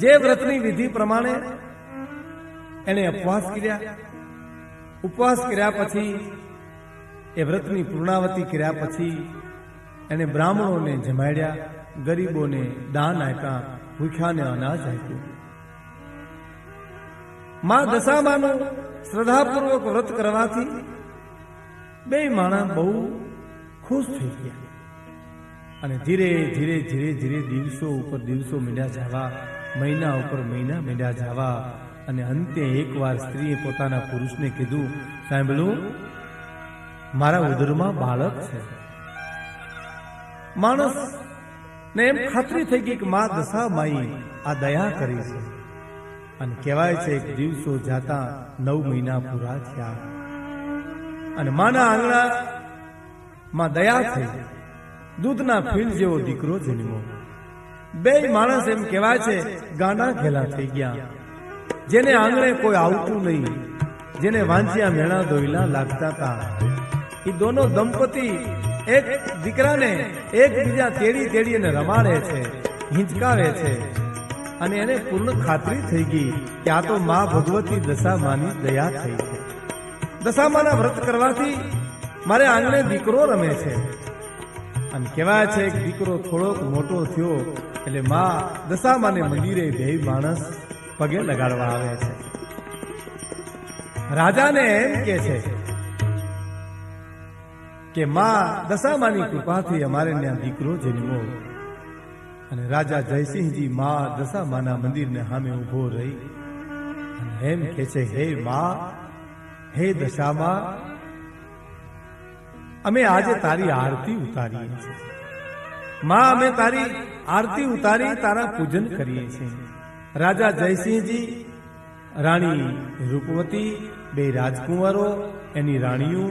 જે વ્રતની વિધિ પ્રમાણે એને ઉપવાસ કર્યા. ઉપવાસ કર્યા પછી, એ વ્રતની પૂર્ણાવતી કર્યા પછી એને બ્રાહ્મણોને જમાડ્યા, ગરીબોને દાન આપ્યા, ભૂખ્યાને અનાજ આપ્યું. મા દશામાનું શ્રદ્ધાપૂર્વક વ્રત કરવાથી બે માણસ બહુ ખુશ થઈ ગયા. અને ધીરે ધીરે ધીરે ધીરે દિવસો ઉપર દિવસો મીંડ્યા જવા, મહિના ઉપર મહિના મીંડ્યા જવા, અને અંતે એકવાર સ્ત્રીએ પોતાના પુરુષને કીધું, સાંભળ્યું, મારા ઉદરમાં બાળક છે. માણસ ને એમ ખાતરી થઈ ગઈ કે મા દશામાઈ આ દયા કરી છે. અને કહેવાય છે કે દિવસો જાતા 9 મહિના પૂરા થયા અને માના આંગણામાં દયા થઈ, દૂધના ફીલ જેવો દીકરો જન્મ્યો. બે માણસ એમ કહેવાય છે ગાંડા ઘેલા થઈ ગયા. જેને આંગણે કોઈ આવતું નહીં, જેને વાંચ્યા મેણા દોયલા લાગતા હતા, એ દોનો દંપતી એક દીકરાને એકબીજા તેડી અને રમાડે છે, હિંચકાવે છે. અને એને પૂર્ણ ખાતરી થઈ ગઈ કે આ તો મા ભગવતી દશામાની દયા થઈ છે. દશામાના વ્રત કરવાથી મારે આંગણે દીકરો રમે છે. અને કહેવાય છે કે દીકરો થોડોક મોટો થયો એટલે મા દશામાને મંદિરે બે માણસ પગે લગાડવા આવે છે. રાજાને એમ કે છે કે મા દશામાની કૃપાથી અમારે ત્યાં દીકરો જન્મ્યો. અને રાજા જયસિંહજી મા દશામાના મંદિરને સામે ઊભો રહી અને એમ કહે છે, હે મા, હે દશામા, અમે આજે તારી આરતી ઉતારીએ છીએ. મા, અમે તારી આરતી ઉતારી તારા પૂજન કરીએ છીએ. રાજા જયસિંહજી, રાણી રૂપવતી, બે રાજકુંવરો, એની રાણીઓ,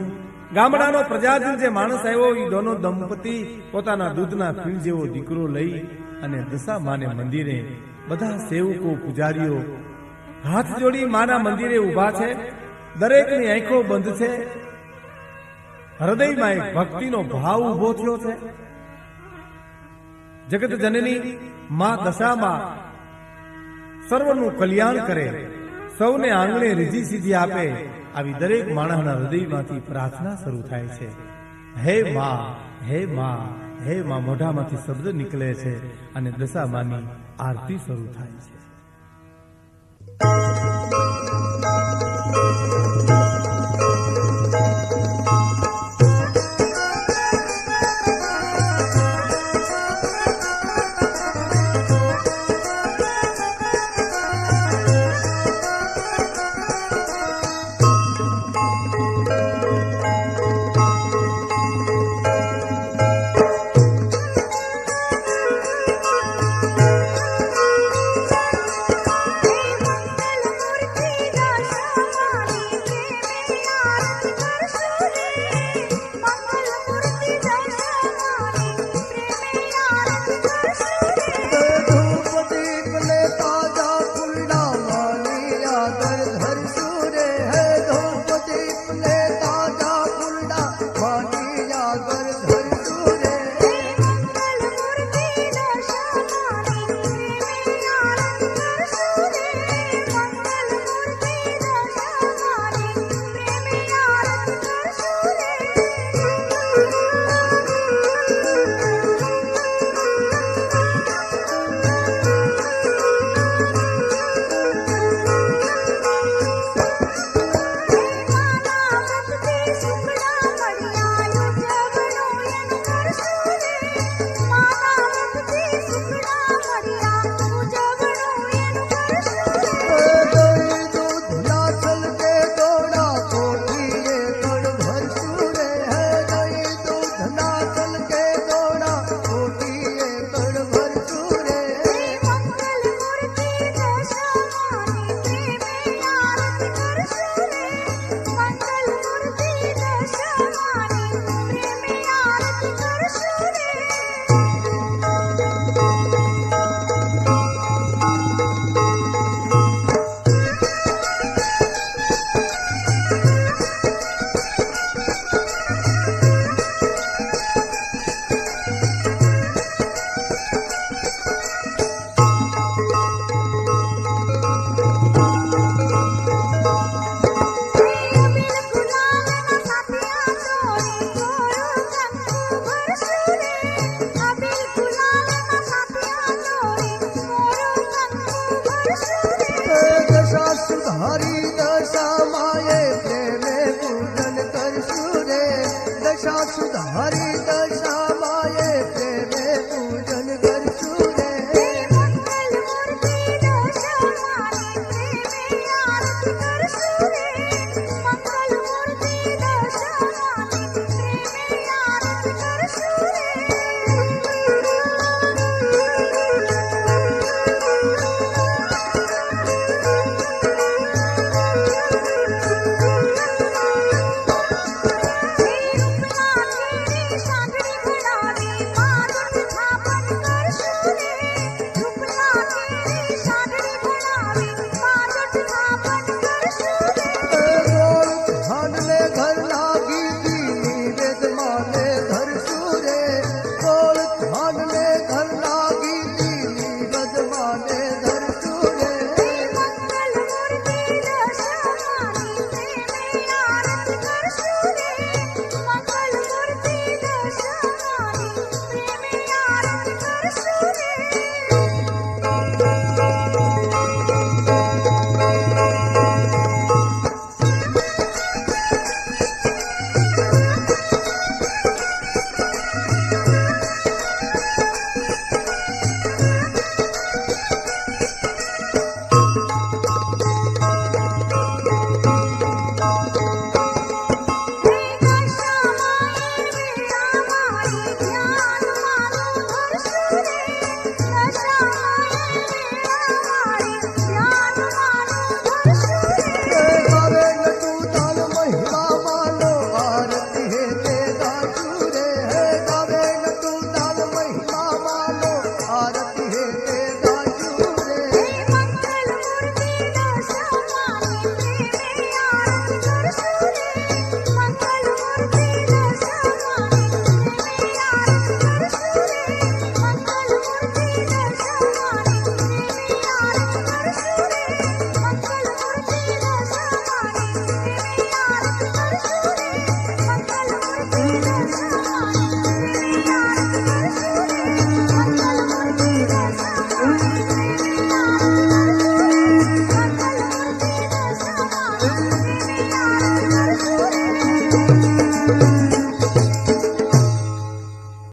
ગામડાનો પ્રજાજન જે માણસ આવ્યો એ દોનો દંપતી પોતાના દૂધના ફીણ જેવો દીકરો લઈ અને દશામાને મંદિરે બધા સેવકો પૂજારીઓ હાથ જોડી માના મંદિરે ઊભા છે. દરેકની આંખો બંધ છે. હૃદયમાં એક ભક્તિનો ભાવ ઊભો થયો છે. જગત જનની મા દશામાં સર્વનું કલ્યાણ કરે, સૌને આંગણે રીધી સીધી આપે, આવી દરેક માણસના હૃદયમાંથી પ્રાર્થના શરૂ થાય છે. હે મા, હે મા, હે મા મોઢામાંથી શબ્દ નીકળે છે અને દશામાની આરતી શરૂ થાય છે.